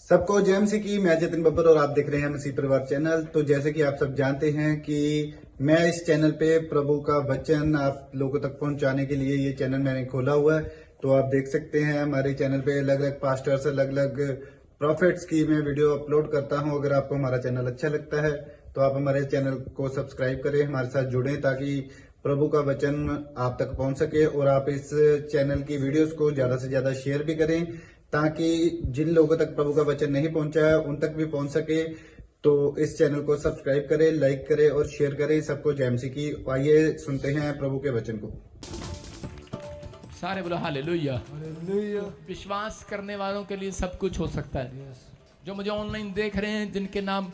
सबको जय मसीह की। मैं जतिन बब्बर और आप देख रहे हैं मसीह परिवार चैनल। तो जैसे कि आप सब जानते हैं कि मैं इस चैनल पे प्रभु का वचन आप लोगों तक पहुंचाने के लिए ये चैनल मैंने खोला हुआ है। तो आप देख सकते हैं हमारे चैनल पे अलग अलग पास्टर्स, अलग अलग प्रॉफिट्स की मैं वीडियो अपलोड करता हूं। अगर आपको हमारा चैनल अच्छा लगता है तो आप हमारे चैनल को सब्सक्राइब करें, हमारे साथ जुड़ें ताकि प्रभु का वचन आप तक पहुंच सके। और आप इस चैनल की वीडियोस को ज्यादा से ज्यादा शेयर भी करें ताकि जिन लोगों तक प्रभु का वचन नहीं पहुंचा है उन तक भी पहुंच सके। तो इस चैनल को सब्सक्राइब करें, लाइक करें और शेयर करें। सबको जय मसीह की। आइए सुनते हैं प्रभु के वचन को। सारे बोलो हालेलुया। हालेलुया। विश्वास करने वालों के लिए सब कुछ हो सकता है। जो मुझे ऑनलाइन देख रहे हैं, जिनके नाम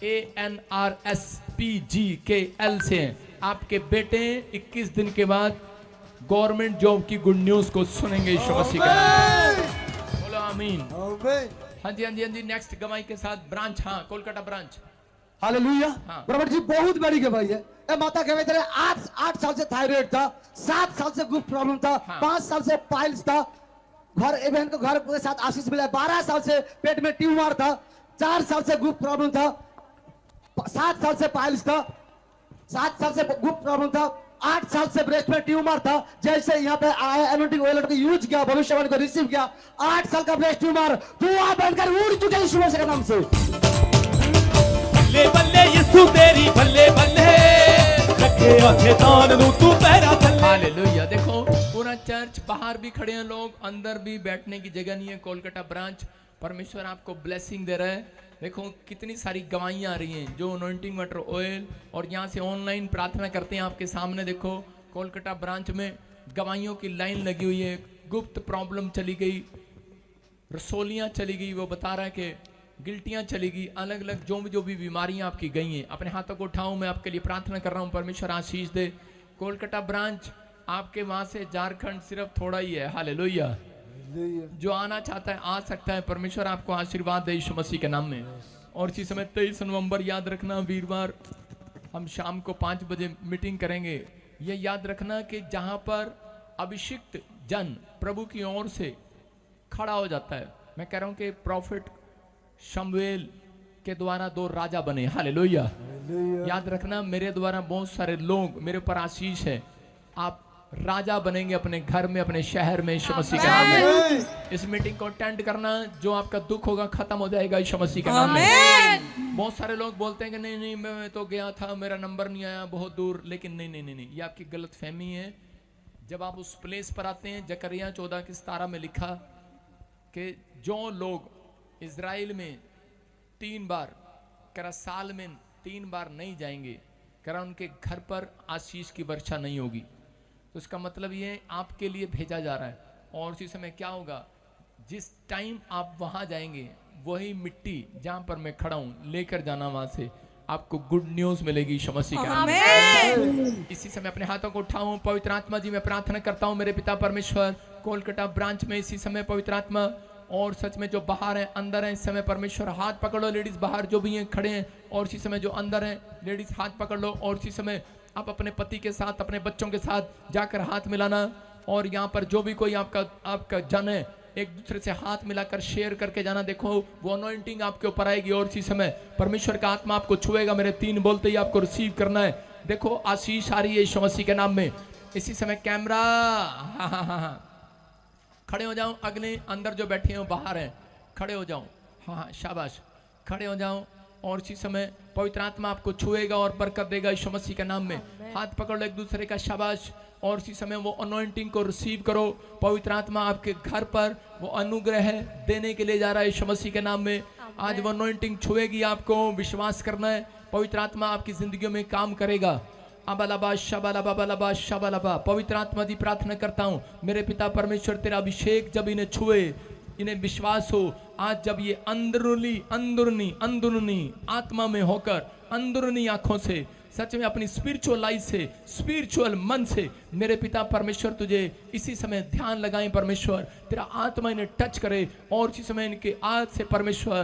ANRSPGKL से हैं, आपके बेटे 21 दिन के बाद गवर्नमेंट जॉब की गुड न्यूज को सुनेंगे यीशु मसीह का नाम। बोलो आमीन। हाँ जी हाँ जी हाँ जी। नेक्स्ट गवाही के साथ ब्रांच, हाँ कोलकाता ब्रांच। हालेलुया। हाँ। ब्रह्मण जी बहुत बड़ी गवाही है। ए माता के बेटे 8 साल से थायराइड था, 7 साल से ग्रुप प्रॉब्लम था, हाँ। 5 साल से पाइल्स था, घर बहन को घर के साथ आशीष मिला, 12 साल से पेट में ट्यूमर था, 4 साल से ग्रुप प्रॉब्लम था, 7 साल से पाइल्स था, 7 साल से ग्रुप प्रॉब्लम था, 8 साल से ब्रेस्ट में ट्यूमर था। जैसे यहाँ पे आया एनोटिक ऑयल को यूज किया, भविष्यवाणी को रिसीव किया, 8 साल का ब्रेस्ट ट्यूमर धुआं बनकर उड़ चुके यीशु मसीह के नाम से। बल्ले बल्ले यीशु तेरी बल्ले बल्ले रखे आखे दान नू तू पैरा थल्ले। हालेलुया। देखो पूरा चर्च, बाहर भी खड़े हैं लोग, अंदर भी बैठने की जगह नहीं है। कोलकाता ब्रांच, परमेश्वर आपको ब्लेसिंग दे रहा है। देखो कितनी सारी गवाहियां आ रही हैं, जो अनॉइंटिंग वाटर ऑयल और यहाँ से ऑनलाइन प्रार्थना करते हैं आपके सामने। देखो कोलकाता ब्रांच में गवाहियों की लाइन लगी हुई है। गुप्त प्रॉब्लम चली गई, रसोलियाँ चली गई, वो बता रहा है कि गिल्टियाँ चली गई, अलग अलग जो भी बीमारियाँ आपकी गई हैं। अपने हाथों को उठाऊं, मैं आपके लिए प्रार्थना कर रहा हूँ, परमेश्वर आशीष दे। कोलकाता ब्रांच आपके वहाँ से झारखंड सिर्फ थोड़ा ही है। हालेलुया। जो आना चाहता है आ सकता है। परमेश्वर आपको आशीर्वाद दे यीशु मसीह के नाम में। और इसी समय 23 नवंबर याद रखना, वीरवार हम शाम को 5 बजे मीटिंग करेंगे। ये याद रखना कि जहाँ पर अभिषिक्त जन प्रभु की ओर से खड़ा हो जाता है, मैं कह रहा हूँ कि प्रॉफिट शमूएल के द्वारा 2 राजा बने। हालेलुया। याद रखना, मेरे द्वारा बहुत सारे लोग, मेरे ऊपर आशीष है, आप राजा बनेंगे अपने घर में, अपने शहर में यीशु मसीह के नाम में। इस मीटिंग को अटेंड करना, जो आपका दुख होगा खत्म हो जाएगा यीशु मसीह के नाम में। बहुत सारे लोग बोलते हैं कि नहीं नहीं मैं तो गया था, मेरा नंबर नहीं आया, बहुत दूर। लेकिन नहीं नहीं नहीं, नहीं। ये आपकी गलत फहमी है। जब आप उस प्लेस पर आते हैं, जकरिया 14:17 में लिखा कि जो लोग इजराइल में 3 बार करा साल में 3 बार नहीं जाएंगे, करा उनके घर पर आशीष की वर्षा नहीं होगी। तो इसका मतलब ये आपके लिए भेजा जा रहा है। और उसी समय क्या होगा, जिस टाइम आप वहां जाएंगे, वही मिट्टी जहां पर मैं खड़ा हूं लेकर जाना, वहां से आपको गुड न्यूज मिलेगी यीशु मसीह के नाम में। इसी समय अपने हाथों को उठाऊं। पवित्र आत्मा जी, मैं प्रार्थना करता हूं मेरे पिता परमेश्वर, कोलकाता ब्रांच में इसी समय पवित्र आत्मा, और सच में जो बाहर हैं अंदर हैं, इस समय परमेश्वर हाथ पकड़ लो। लेडीज बाहर जो भी हैं खड़े हैं, और इसी समय जो अंदर हैं लेडीज हाथ पकड़ लो। और इसी समय आप अपने पति के साथ, अपने बच्चों के साथ जाकर हाथ मिलाना। और यहाँ पर जो भी कोई आपका जन है, एक दूसरे से हाथ मिलाकर शेयर करके जाना। देखो वो अनॉइंटिंग आपके ऊपर आएगी और इसी समय परमेश्वर का आत्मा आपको छुएगा। मेरे 3 बोलते ही आपको रिसीव करना है। देखो आशीष आ रही है यीशु मसीह के नाम में। इसी समय कैमरा, हाँ हाँ हाँ हाँ, खड़े हो जाओ। अगले अंदर जो बैठे हो बाहर हैं, खड़े हो जाओ। हाँ हाँ शाबाश, खड़े हो जाओ। और इसी समय पवित्र आत्मा आपको छुएगा और बरकत देगा यीशु मसीह के नाम में। हाथ पकड़ लो एक दूसरे का, शाबाश। और इसी समय वो अनॉइंटिंग को रिसीव करो। पवित्र आत्मा आपके घर पर वो अनुग्रह देने के लिए जा रहा है यीशु मसीह के नाम में। आज वो अनॉइंटिंग छुएगी आपको, विश्वास करना है। पवित्र आत्मा आपकी जिंदगी में काम करेगा। अबलबा शबलबा शबलबा। पवित्र आत्मा जी, प्रार्थना करता हूँ मेरे पिता परमेश्वर, तेरा अभिषेक जब इन्हें छुए, इन्हें विश्वास हो आज जब ये अंदरूनी आत्मा में होकर, अंदरूनी आंखों से, सच में अपनी स्पिरिचुअल लाइफ से, स्पिरिचुअल मन से, मेरे पिता परमेश्वर तुझे इसी समय ध्यान लगाएं। परमेश्वर तेरा आत्मा इन्हें टच करे और इसी समय इनके आज से परमेश्वर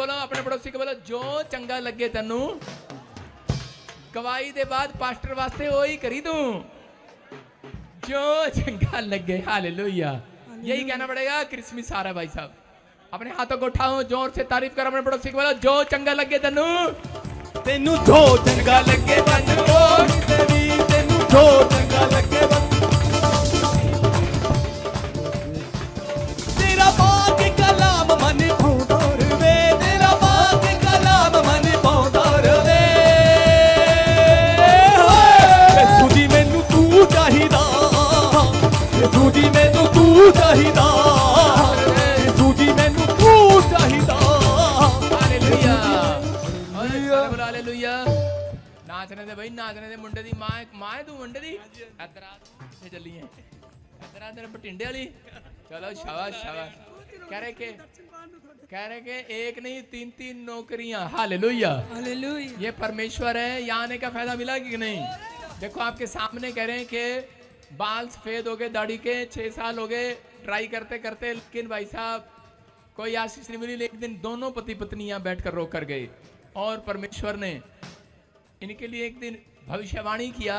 जो चंगा लगे तेनू गवाही दे बाद पास्टर वास्ते ओ ही करी दूं जो चंगा लगे। हालेलुया। यही कहना पड़ेगा। क्रिसमस आ रहा है भाई साहब। अपने हाथों को उठाओ, जोर से तारीफ करो अपने पड़ोसी को, बोलो जो चंगा लगे तेनू तेनू जो चंगा लगे बस ओही देवी, तेनू जो चंगा लगे बस तेरा पाक कलाम मन भाउंदा रवे, तेरा पाक कलाम मन भाउंदा रवे। यसू जी मैनू तू चाहिदा, यसू जी मैनू तू चाहिदा, यसू जी मैनू तू चाहिदा। हालेलुया। बोलो हालेलुया। नाचने दे भाई, नाचने दे। मुंडे दी मां है तू, मुंडे दी इधर आ ते चली है, इधर आ तेरे बटिंडे वाली। चलो शाबाश शाबाश। कह रहे के एक नहीं 3-3 नौकरियां। Hallelujah hallelujah. ये परमेश्वर है। यहाँ आने का फायदा मिला कि नहीं? देखो आपके सामने कह रहे हैं कि बाल सफेद हो गए, दाढ़ी के 6 साल हो गए ट्राई करते करते, लेकिन भाई साहब कोई आशीष नहीं मिली। एक दिन दोनों पति पत्नी यहाँ बैठकर रो कर गए और परमेश्वर ने इनके लिए एक दिन भविष्यवाणी किया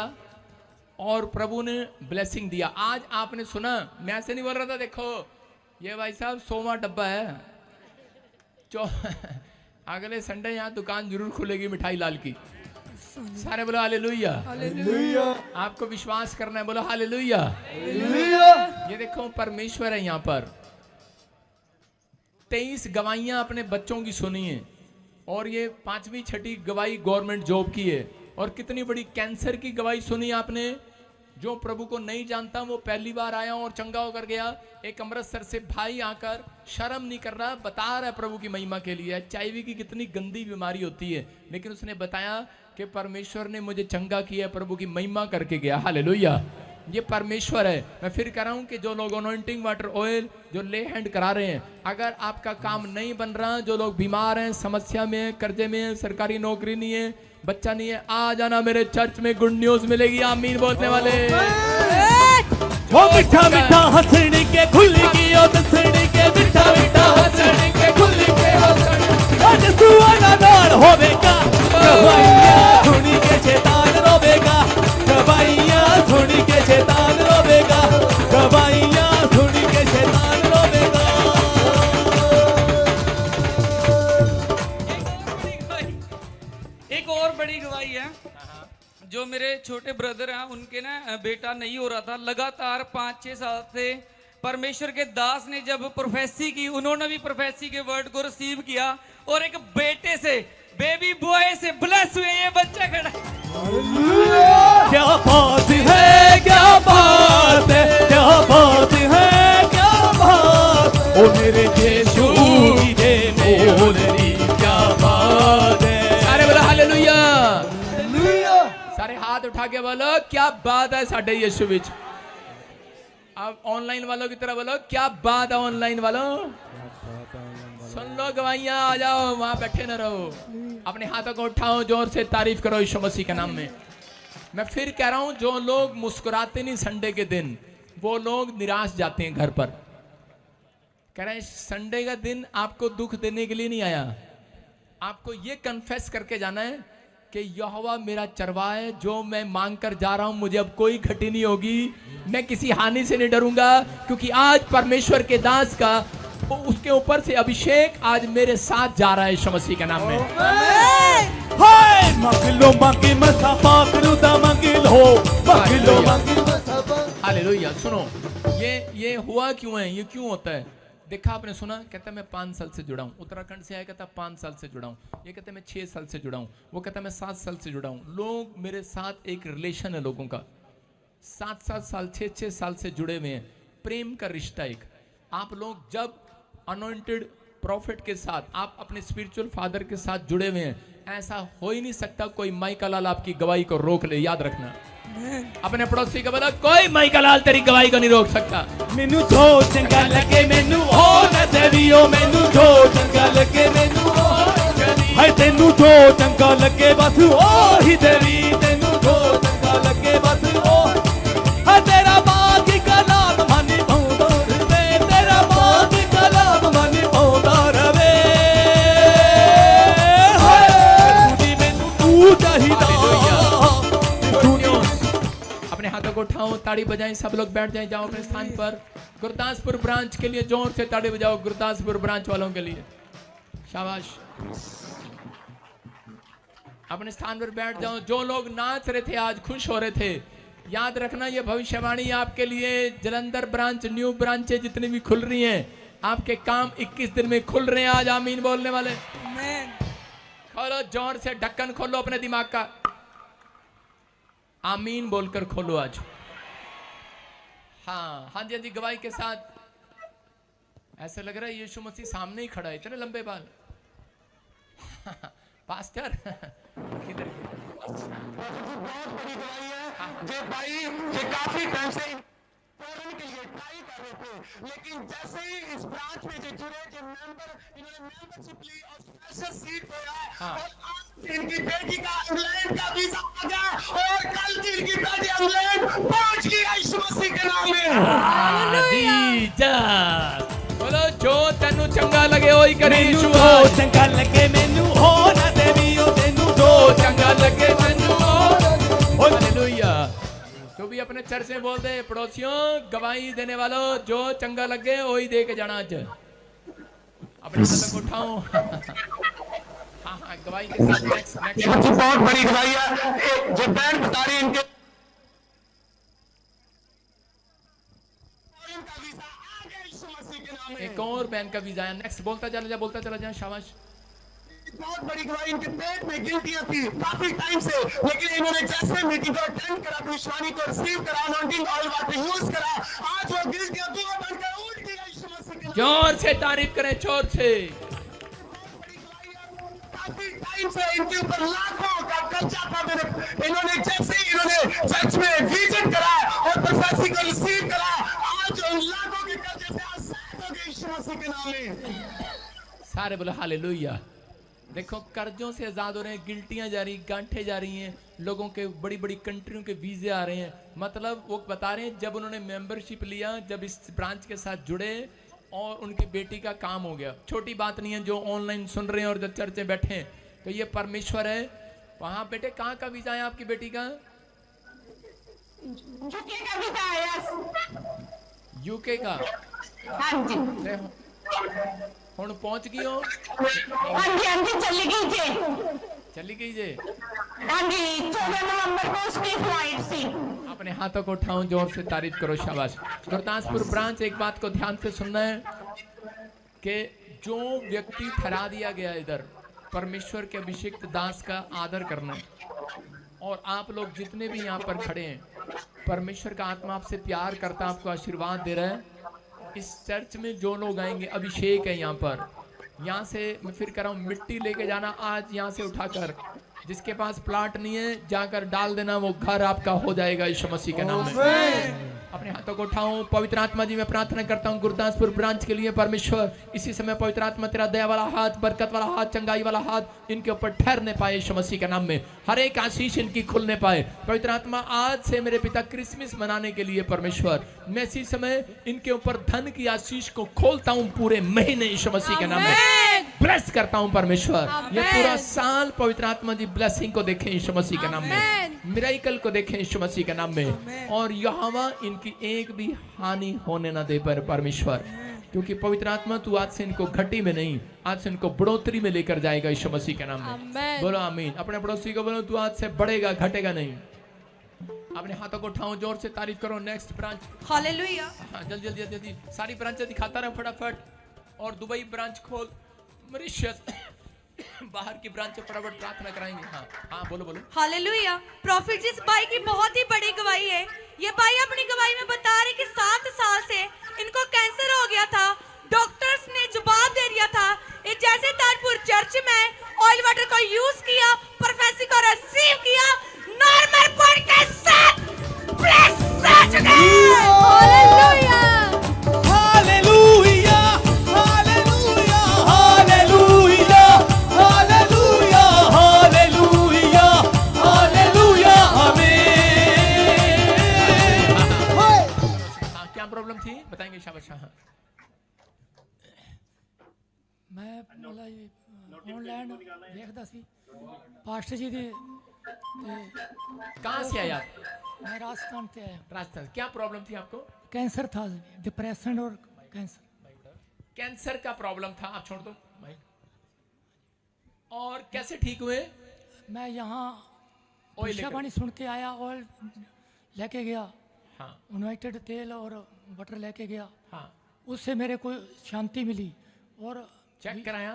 और प्रभु ने ब्लेसिंग दिया। आज आपने सुना, मैं ऐसे नहीं बोल रहा था। देखो ये भाई साहब 100वां डब्बा है। अगले संडे यहाँ दुकान जरूर खुलेगी मिठाई लाल की। सारे बोलो हालेलुया हालेलुया। आपको विश्वास करना है, बोलो हालेलुया हालेलुया। ये देखो परमेश्वर है यहाँ पर। 23 गवाहियां अपने बच्चों की सुनी है और ये 5वीं 6ठी गवाही गवर्नमेंट जॉब की है। और कितनी बड़ी कैंसर की गवाही सुनी आपने। जो प्रभु को नहीं जानता वो पहली बार आया और चंगा होकर गया। एक अमृतसर से भाई आकर शर्म नहीं कर रहा, बता रहा है प्रभु की महिमा के लिए। HIV की कितनी गंदी बीमारी होती है, लेकिन उसने बताया कि परमेश्वर ने मुझे चंगा किया, प्रभु की महिमा करके गया। हालेलुया। ये परमेश्वर है। मैं फिर कह रहा हूं कि जो लोग अनॉइंटिंग वाटर ऑयल जो ले हैंड करा रहे हैं, अगर आपका काम नहीं बन रहा, जो लोग बीमार हैं, समस्या में हैं, कर्जे में हैं, सरकारी नौकरी नहीं है, बच्चा नहीं है, आ जाना मेरे चर्च में, गुड न्यूज मिलेगी। आमीन बोलने वाले। ओ मिठा मिठा हंसने के खुल की ओ दसने के, मिठा मिठा हंसने के खुल के आज सुहाना नाल होवेगा। गवाइयां सुनी के शैतान रोवेगा, गवाइयां सुनी के शैतान रोवेगा, गवाइयां सुनी के शैतान रोवेगा। एक और बड़ी गवाही है। जो मेरे छोटे ब्रदर हैं, उनके ना बेटा नहीं हो रहा था लगातार 5-6 साल से। परमेश्वर के दास ने जब प्रोफेसी की, उन्होंने भी प्रोफेसी के वर्ड को रिसीव किया और एक बेटे से, बेबी बॉय से ब्लेस हुए। ये बच्चा खड़ा क्या बात है, क्या बात है, क्या बात है, क्या बात। ओ मेरे यीशु की दे मोलरी, क्या बात है। सारे बोलो हालेलुया हालेलुया। सारे हाथ उठा के बोलो क्या बात है साडे यीशु विच। अब ऑनलाइन वालों की तरह बोलो क्या बात है। ऑनलाइन वालों सुन लो गवाहियां, आ जाओ, वहां बैठे न रहो। अपने हाथों को उठाओ, जोर से तारीफ करो यीशु मसीह के नाम में। मैं फिर कह रहा हूं, जो लोग मुस्कुराते नहीं संडे के दिन, वो लोग निराश जाते हैं घर पर। कह रहे हैं संडे का दिन आपको दुख देने के लिए नहीं आया, आपको ये कन्फेस करके जाना है कि यहोवा मेरा चरवाहा है, जो मैं मांग कर जा रहा हूं मुझे अब कोई घटी नहीं होगी, मैं किसी हानि से नहीं डरूंगा, क्योंकि आज परमेश्वर के दास का उसके ऊपर से अभिषेक आज मेरे साथ जा रहा है यीशु मसीह के नाम में। हाय मंगलो मंगी मसा पाकरू दा मंगलो मंगलो मंगी मसा पाक। हालेलुया। सुनो ये हुआ क्यों है, ये क्यों होता है? देखा आपने सुना, कहता मैं 5 साल से जुड़ा हूँ। उत्तराखंड से आया, कहता 5 साल से जुड़ा हूँ। ये कहता मैं 6 साल से जुड़ा हूँ। वो कहता मैं 7 साल से जुड़ा हूँ। लोग मेरे साथ एक रिलेशन है लोगों का, 7-7 साल 6-6 साल से जुड़े हुए हैं, प्रेम का रिश्ता एक। आप लोग जब अनॉइंटेड प्रॉफिट के साथ, आप अपने स्पिरिचुअल फादर के साथ जुड़े हुए हैं, ऐसा हो ही नहीं सकता कोई माइका लाल आपकी गवाही को रोक ले। याद रखना, अपने पड़ोसी का बोला कोई माइका लाल तेरी गवाही को नहीं रोक सकता। मैनू जो चंगा लगे मैनू हो न देवियो, मैनू जो चंगा लगे मैनू हो हाय तेनू जो चंगा लगे बस ओ ही देवी, तेनू जो चंगा लगे बस ओ हाय। तेरा बाकी कलाम मन भाउंदा रवे, तेरा बाकी कलाम मन भाउंदा रवे। उठाओ, ताड़ी बजाएं, सब लोग बैठ जाएं, जाओ अपने स्थान पर। गुरदासपुर ब्रांच के लिए जोर से ताड़ी बजाओ, गुरदासपुर ब्रांच वालों के लिए। शाबाश, अपने स्थान पर बैठ जाओ। जो लोग नाच रहे थे आज, खुश हो रहे थे, याद रखना ये भविष्यवाणी आपके लिए। जलंधर ब्रांच, न्यू ब्रांचें जितनी भी खुल रही हैं, आपके काम 21 दिन में खुल रहे हैं। आज आमीन बोलने वाले खोलो, जोर से ढक्कन खोलो अपने दिमाग का, आमीन बोलकर खोलो आज। हाँ हाँ जी, हाँ जी, गवाही के साथ। ऐसा लग रहा है यीशु मसीह सामने ही खड़ा है, इतने लंबे बाल। पास्टर किधर बहुत बड़ी गवाही है जे भाई ये काफी टाइम से फोरन के लिए ट्राई कर रहे थे, लेकिन जैसे ही इस ब्रांच में जो जुड़े, जो मेंबर, इन्होंने मेंबरशिप ली और स्पेशल सीट पाया और आज इनकी बेटी का इंग्लैंड का वीजा आ गया और कल की इनकी बेटी इंग्लैंड पहुंच गई यीशु मसीह के नाम में। बोलो, जो तेनू चंगा लगे ओही करे यीशु। जो चंगा लगे मैनू हो ना देवी ओ तेनू, जो चंगा लगे तेनू हो। हालेलुया। तो भी अपने चर्च में बोल दे, पड़ोसियों, गवाही देने वालों, जो चंगा लगे वही दे के जाना आज। अपने हाथ को उठाओ। हाँ हाँ, गवाही के साथ नेक्स्ट बहुत बड़ी गवाही है जो बैंड बता रही इनके इनका वीजा आ गया यीशु मसीह के नाम में। एक और बहन का वीजा है। नेक्स्ट बोलता चला जा, शाबाश। बहुत बड़ी गवाही, इनके पेट में गिल्टियां थी काफी टाइम से, लेकिन इन्होंने जैसे मीटिंग को अटेंड करा, भविष्यवाणी को रिसीव करा, अनॉइंटिंग ऑयल वाटर यूज करा, आज वो गिल्टियां दूर बनकर उठ गई यीशु मसीह के नाम में। जोर से तारीफ करें, जोर से। काफी टाइम से इनके ऊपर लाखों का कर्जा था मेरे, इन्होंने जैसे ही इन्होंने चर्च में विजिट करा और प्रोफेसी को रिसीव करा, आज उन लाखों के कर्जे से आजाद हो गए यीशु मसीह के नाम में। सारे बोलो हालेलुया। देखो, कर्जों से आजाद हो रहे हैं, गिल्टियां जा रही, गांठें जा रही हैं, लोगों के बड़ी बड़ी कंट्रियों के वीजे आ रहे हैं। मतलब वो बता रहे हैं, जब उन्होंने मेंबरशिप लिया, जब इस ब्रांच के साथ जुड़े और उनकी बेटी का काम हो गया। छोटी बात नहीं है, जो ऑनलाइन सुन रहे हैं और जो चर्च में बैठे हैं, तो ये परमेश्वर है। वहां बेटे, कहाँ का वीजा है आपकी बेटी का? यूके का वीजा आया। यूके का? हाँ जी, हुण पहुंच गई हो? हाँ जी, चली गई जे। हाँ जी, 14 नवंबर को उसकी फ्लाइट थी। अपने हाथों को उठाओ, जोर से तारीफ करो, शाबाश। गुरदासपुर ब्रांच, एक बात को ध्यान से सुनना है कि जो व्यक्ति ठहरा दिया गया इधर, परमेश्वर के अभिषिक्त दास का आदर करना है। और आप लोग जितने भी यहाँ पर खड़े हैं, परमेश्वर का आत्मा आपसे प्यार करता, आपको आशीर्वाद दे रहा है। इस चर्च में जो लोग आएंगे, अभिषेक है यहाँ पर। यहाँ से मैं फिर कह रहा हूँ, मिट्टी लेके जाना आज यहाँ से उठाकर। जिसके पास प्लाट नहीं है, जाकर डाल देना, वो घर आपका हो जाएगा यीशु मसीह के नाम में। अपने हाथों को उठाऊं। पवित्र आत्मा जी, मैं प्रार्थना करता हूँ गुरदासपुर ब्रांच के लिए। परमेश्वर, इसी समय पवित्र आत्मा तेरा दया वाला हाथ, बरकत वाला हाथ, चंगाई वाला हाथ इनके ऊपर ठहरने पाए यीशु मसीह के नाम में। हर एक आशीष इनकी खुलने पाए। पवित्र आत्मा, आज से मेरे पिता क्रिसमस मनाने के लिए परमेश्वर, मैं इसी समय इनके ऊपर धन की आशीष को खोलता हूँ पूरे महीने यीशु मसीह के नाम में। ब्लेस करता हूँ परमेश्वर, ये पूरा साल पवित्र आत्मा जी ब्लेसिंग को देखें यीशु मसीह के नाम में, मिराकल को देखें यीशु मसीह के नाम में। और यहोवा इनकी एक भी हानि होने ना दे पर परमेश्वर, क्योंकि पवित्र आत्मा तू आज से इनको घटी में नहीं, आज से इनको बढ़ोतरी में लेकर जाएगा यीशु मसीह के नाम में। बोलो आमीन। अपने पड़ोसी को बोलो, तू आज से बढ़ेगा, घटेगा नहीं। अपने हाथों को उठाओ, जोर से तारीफ करो। Next branch, hallelujah. हाँ, जल्दी जल्दी जल्दी सारी ब्रांचें दिखाता रहे फटाफट। और दुबई ब्रांच खोल, मॉरिशस बाहर की ब्रांच से फटाफट प्रार्थना कराएंगे। हाँ हाँ, बोलो बोलो। हालेलुया। प्रॉफिट जिस भाई की बहुत ही बड़ी गवाही है। ये भाई अपनी गवाही में बता रहे कि 7 साल से इनको कैंसर हो गया था। डॉक्टर्स ने जवाब दे दिया था। ये जैसे ताजपुर चर्च में ऑयल वाटर को यूज किया, प्रोफेसी को रिसीव किया, नॉर्मल पॉइंट के साथ ब्लेस हो चुके। Hallelujah. Hallelujah, hallelujah, hallelujah, hallelujah, hallelujah, hallelujah, आमीन। हाँ, क्या प्रॉब्लम थी बताएंगे शाबाश। हाँ, मैं बोला ये ਆਨਲਾਈਨ ਦੇਖਦਾ ਸੀ ਪਾਸਟਰ ਜੀ ਦੇ ਤੇ कहाँ से आया? मैं राजस्थान से आया राजस्थान। क्या प्रॉब्लम थी आपको? कैंसर था डिप्रेशन और कैंसर कैंसर का प्रॉब्लम था। आप छोड़ दो भाई। और कैसे ठीक हुए? मैं यहाँ ऑयल शिक्षा लेकर। पानी सुन के आया ऑयल लेके गया हाँ यूनाइटेड तेल और बटर लेके गया हाँ। उससे मेरे को शांति मिली और चेक कराया?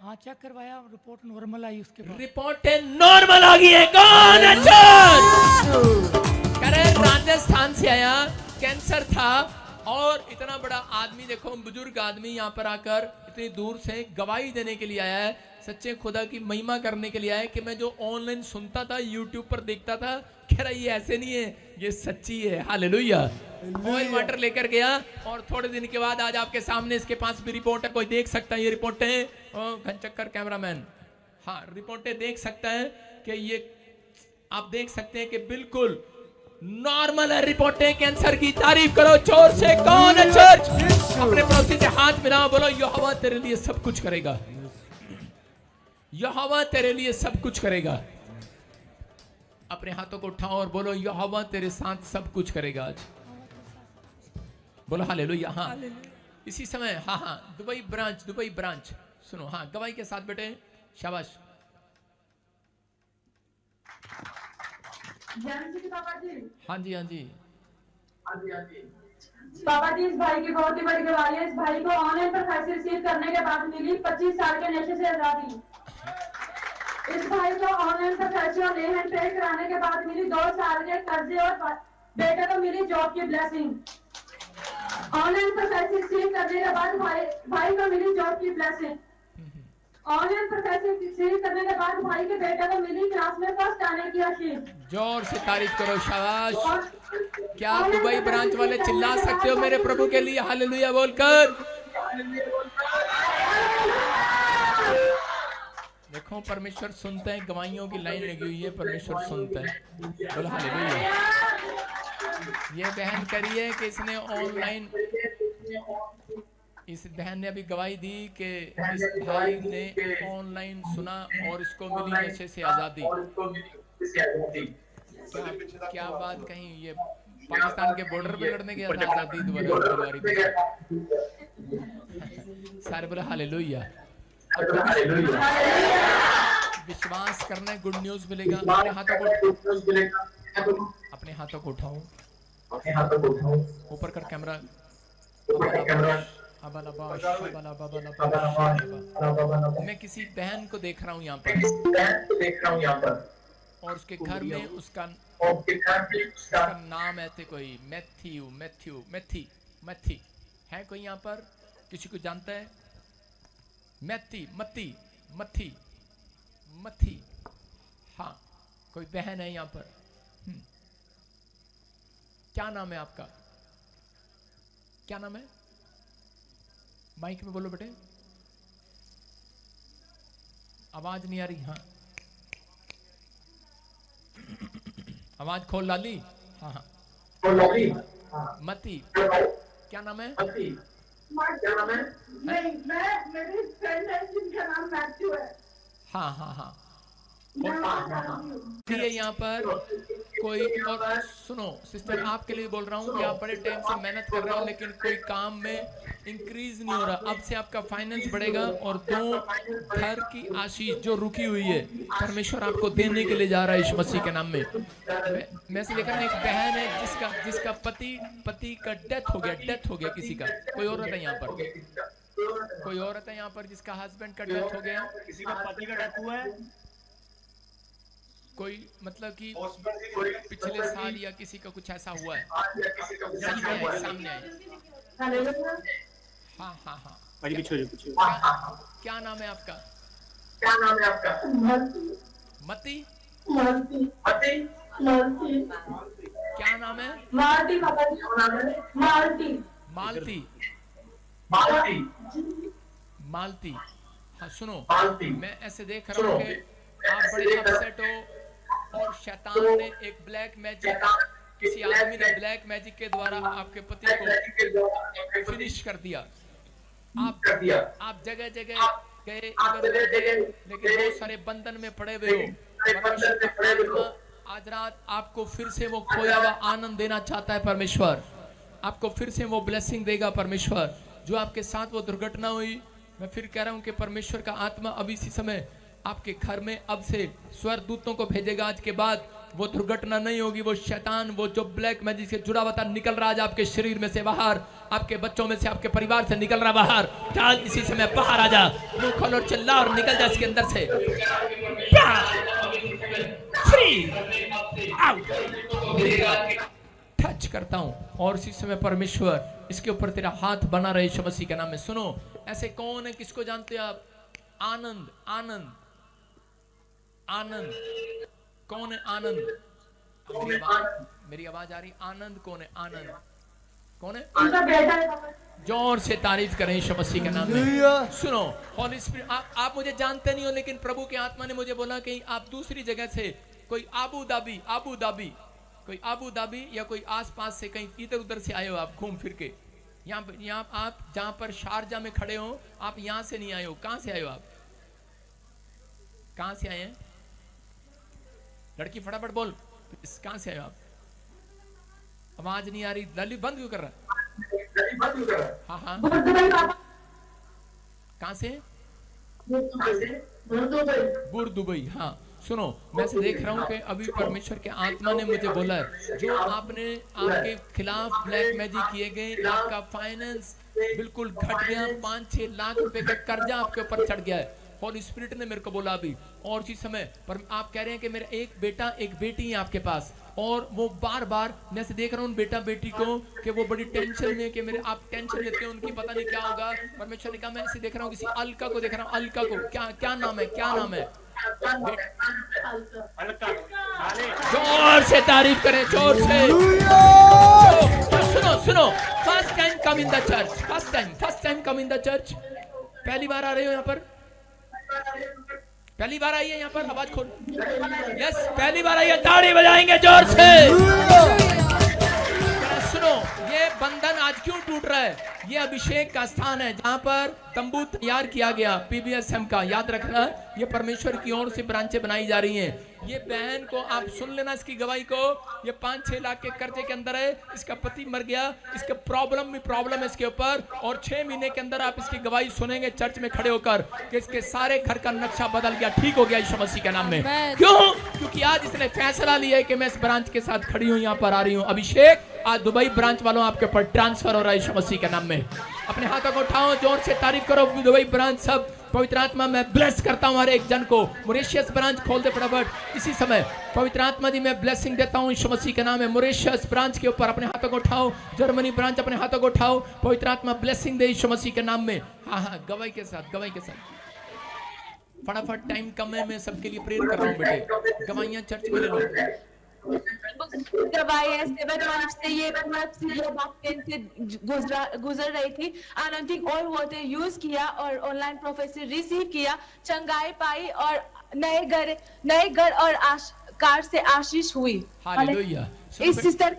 हाँ चेक करवाया रिपोर्ट नॉर्मल आई उसके बाद रिपोर्ट नॉर्मल आ गई है। कौन अच्छा? करे राजस्थान से आया, कैंसर था और इतना बड़ा आदमी, देखो बुजुर्ग आदमी यहाँ पर आकर इतनी दूर से गवाही देने के लिए आया है, सच्चे खुदा की महिमा करने के लिए आया है कि मैं जो ऑनलाइन सुनता था, यूट्यूब पर देखता था, कह रहा ये ऐसे नहीं है, ये सच्ची है। हालेलुया। ऑयल वाटर लेकर गया और थोड़े दिन के बाद आज आपके सामने इसके पास भी रिपोर्ट है। कोई देख सकता है ये रिपोर्टें? घनचक्कर कैमरामैन, हाँ रिपोर्टें देख सकता है कि ये आप देख सकते हैं कि बिल्कुल नॉर्मल है रिपोर्टें। कैंसर की तारीफ करो जोर से। कौन है चर्च? अपने पड़ोसी से हाथ मिलाओ, बोलो यहोवा तेरे लिए सब कुछ करेगा। यहोवा तेरे लिए सब कुछ करेगा। अपने हाथों को उठाओ और बोलो यहोवा तेरे साथ सब कुछ करेगा आज। बोलो हालेलुया। हाँ इसी समय, हाँ हाँ दुबई ब्रांच सुनो। हाँ गवाही के साथ बेटे, शाबाश। पापा जी, हाँ जी हाँ जी। पापा जी इस भाई की बहुत ही बड़ी गवाही है। इस भाई को ऑनलाइन पर पैसे रिसीव करने के बाद मिली 25 साल के नशे से आजादी। इस भाई को ऑनलाइन पर पैसे और लेन पे कराने के बाद मिली 2 साल के कर्जे और बेटे को मिली जॉब की ब्लेसिंग। ऑनलाइन पर पैसे रिसीव करने के बाद भाई को मिली जॉब की ब्लेसिंग। ऑनलाइन पर पैसे रिसीव करने के बाद भाई के बेटे को मिली क्लास में फर्स्ट आने की आशीष। जोर से तारीफ करो, शाबाश। क्या दुबई ब्रांच वाले चिल्ला सकते हो मेरे प्रभु के लिए हालेलुया बोलकर? देखो परमेश्वर सुनते हैं, गवाहियों की लाइन लगी हुई है, परमेश्वर सुनता है। बोलो हालेलुया। ये बहन करिए कि इसने ऑनलाइन, इस बहन ने अभी गवाही दी कि इस भाई ने ऑनलाइन सुना और इसको मिली नशे से आजादी। क्या बात कहीं, ये पाकिस्तान के बॉर्डर पे लड़ने गया था आजादी दिलवारी पे। सारे बोले हालेलुया। विश्वास करना, गुड न्यूज मिलेगा। अपने हाथों को उठाओ, ऊपर कर कैमरा। मैं किसी बहन को देख रहा हूँ यहाँ पर और उसके घर में उसका नाम है कोई मैथी है। कोई यहाँ पर किसी को जानता है? मत्ती, हाँ कोई बहन है यहाँ पर। क्या नाम है आपका? क्या नाम है? माइक में बोलो बेटे, आवाज नहीं आ रही। हाँ आवाज खोल लाली। हाँ हाँ मती, क्या नाम है? मेरी फ्रेंड है जिनका नाम मैथ्यू है। हाँ हाँ हाँ यहाँ पर कोई। और सुनो सिस्टर, आपके लिए बोल रहा हूँ कि आप बड़े टाइम से मेहनत कर रहे हो लेकिन कोई काम में इंक्रीज नहीं हो रहा। अब से आपका फाइनेंस बढ़ेगा और 2 घर की आशीष जो रुकी हुई है परमेश्वर आपको देने के लिए जा रहा है इस मसीह के नाम में। मैं से लेकर एक बहन है जिसका पति का डेथ हो गया किसी का। कोई औरत है यहाँ पर जिसका हस्बैंड का डेथ हो गया, किसी का पति का डेथ हुआ है, कोई मतलब कि पिछले साल या किसी का कुछ ऐसा हुआ है। सामने आए। हाँ हाँ हाँ क्या नाम है आपका? मती। क्या नाम है? मालती। हाँ सुनो, मैं ऐसे देख रहा हूँ कि आप बड़े अपसेट हो और शैतान ने एक ब्लैक मैजिक, किसी आदमी ने ब्लैक मैजिक के द्वारा आपके पति को फिनिश कर दिया। आप जगह जगह गए इधर उधर गए, लेकिन बहुत सारे बंधन में पड़े हुए हो। परमेश्वर का आत्मा आज रात आपको फिर से वो खोया हुआ आनंद देना चाहता है। परमेश्वर आपको फिर से वो ब्लेसिंग देगा। परमेश्वर जो आपके साथ वो दुर्घटना हुई, मैं फिर कह रहा हूं कि परमेश्वर का आत्मा अभी इसी समय आपके घर में अब से स्वर्गदूतों को भेजेगा। आज के बाद वो दुर्घटना नहीं होगी। वो शैतान, वो जो ब्लैक मैजिक से जुड़ा हुआ था, निकल रहा आज आपके शरीर में से बाहर, आपके बच्चों में से, आपके परिवार से निकल रहा बाहर। चल इसी समय बाहर आ जा, मुंह खोल और चिल्ला और निकल जा इसके अंदर से। Free out. टच करता हूं और इसी समय परमेश्वर इसके ऊपर तेरा हाथ बना रहे यीशु मसीह के नाम में। सुनो, ऐसे कौन है, किसको जानते हो आप? आनंद, आनंद, आनंद। कौन है आनंद? मेरी आवाज आ रही? आनंद कौन है? आनंद कौन है? उनका बेटा है। जोर से तारीफ करें यीशु मसीह के नाम में। सुनो, हॉली स्पिरिट, आप मुझे जानते नहीं हो, लेकिन प्रभु के आत्मा ने मुझे बोला कि आप दूसरी जगह से, कोई आबू धाबी, कोई आबू धाबी या कोई आसपास से कहीं इधर उधर से आए हो आप घूम फिर के। यहाँ आप जहां पर शारजा में खड़े हो, आप यहां से नहीं आए हो। कहां से आए हो आप? कहां से आए हैं? लड़की फटाफट बोल, कहां से आए हो आप? आवाज नहीं आ रही। लली बंद क्यों कर रहा है? हाँ हाँ, कहां से? बुर दुबई। हाँ सुनो, मैं से देख रहा हूँ कि अभी परमेश्वर के आत्मा ने मुझे बोला है, जो आपके खिलाफ ब्लैक मैजिक किए गए, आपका फाइनेंस बिल्कुल घट गया। 5-6 लाख रुपए का कर्जा आपके ऊपर चढ़ गया है। हॉली स्पिरिट ने मेरे को बोला अभी, और इसी समय पर आप कह रहे हैं कि मेरा एक बेटा एक बेटी है आपके पास, और वो बार बार मैं से देख रहा हूँ बेटा बेटी को कि वो बड़ी टेंशन में, कि मेरे आप टेंशन लेते हैं उनकी, पता नहीं क्या होगा। परमेश्वर ने कहा, मैं ऐसे देख रहा हूँ किसी अलका को देख रहा हूँ। अलका को क्या नाम है? क्या नाम है? जोर से तारीफ करें, जोर से। सुनो, first time come in the church, first time come in the church. पहली बार आ रहे हो यहाँ पर? पहली बार आई है यहाँ पर? आवाज खोल। यस, पहली बार आई है। ताड़ी बजाएंगे जोर से। सुनो, ये बंधन आज क्यों टूट रहा है? ये अभिषेक का स्थान है जहां पर तंबू तैयार किया गया पीबीएसएम का। याद रखना, ये परमेश्वर की ओर से ब्रांचें बनाई जा रही हैं। ये बहन को आप सुन लेना, इसकी गवाही को। ये 5-6 लाख के कर्जे के अंदर है, इसका पति मर गया, इसका प्रॉब्लम है इसके ऊपर, और 6 महीने के अंदर आप इसकी गवाही सुनेंगे चर्च में खड़े होकर कि इसके सारे घर का नक्शा बदल गया, ठीक हो गया यीशु मसीह के नाम में। क्यों? क्योंकि आज इसने फैसला लिया है कि मैं इस ब्रांच के साथ खड़ी हूं, यहाँ पर आ रही हूँ। अभिषेक आज दुबई ब्रांच वालों आपके ऊपर ट्रांसफर हो रहा है यीशु मसीह के नाम में। अपने हाथों को उठाओ, जोर से तारीफ करो। दुबई ब्रांच सब पवित्र आत्मा मैं ब्लेस करता हूं हर एक जन को। मॉरिशस ब्रांच खोल दे फटाफट इसी समय। पवित्र आत्मा जी मैं ब्लेसिंग देता हूं यीशु मसीह के नाम में। मॉरिशस ब्रांच के ऊपर अपने हाथों को उठाओ। जर्मनी ब्रांच अपने हाथों को उठाओ। पवित्र आत्मा ब्लेसिंग दे यीशु मसीह के नाम में। हाँ, गवाही के साथ फटाफट, टाइम कम है, मैं सबके लिए प्रेयर कर रहा हूँ बेटे। गवाहियां चर्च में ले लो। गवाही है से ये बात से गुजर रही थी। अनंटिंग ऑयल वाटर यूज किया और ऑनलाइन प्रोफेसर रिसीव किया, चंगाई पाई और नए घर और कार से आशीष हुई। हालेलुया। इस सिस्टर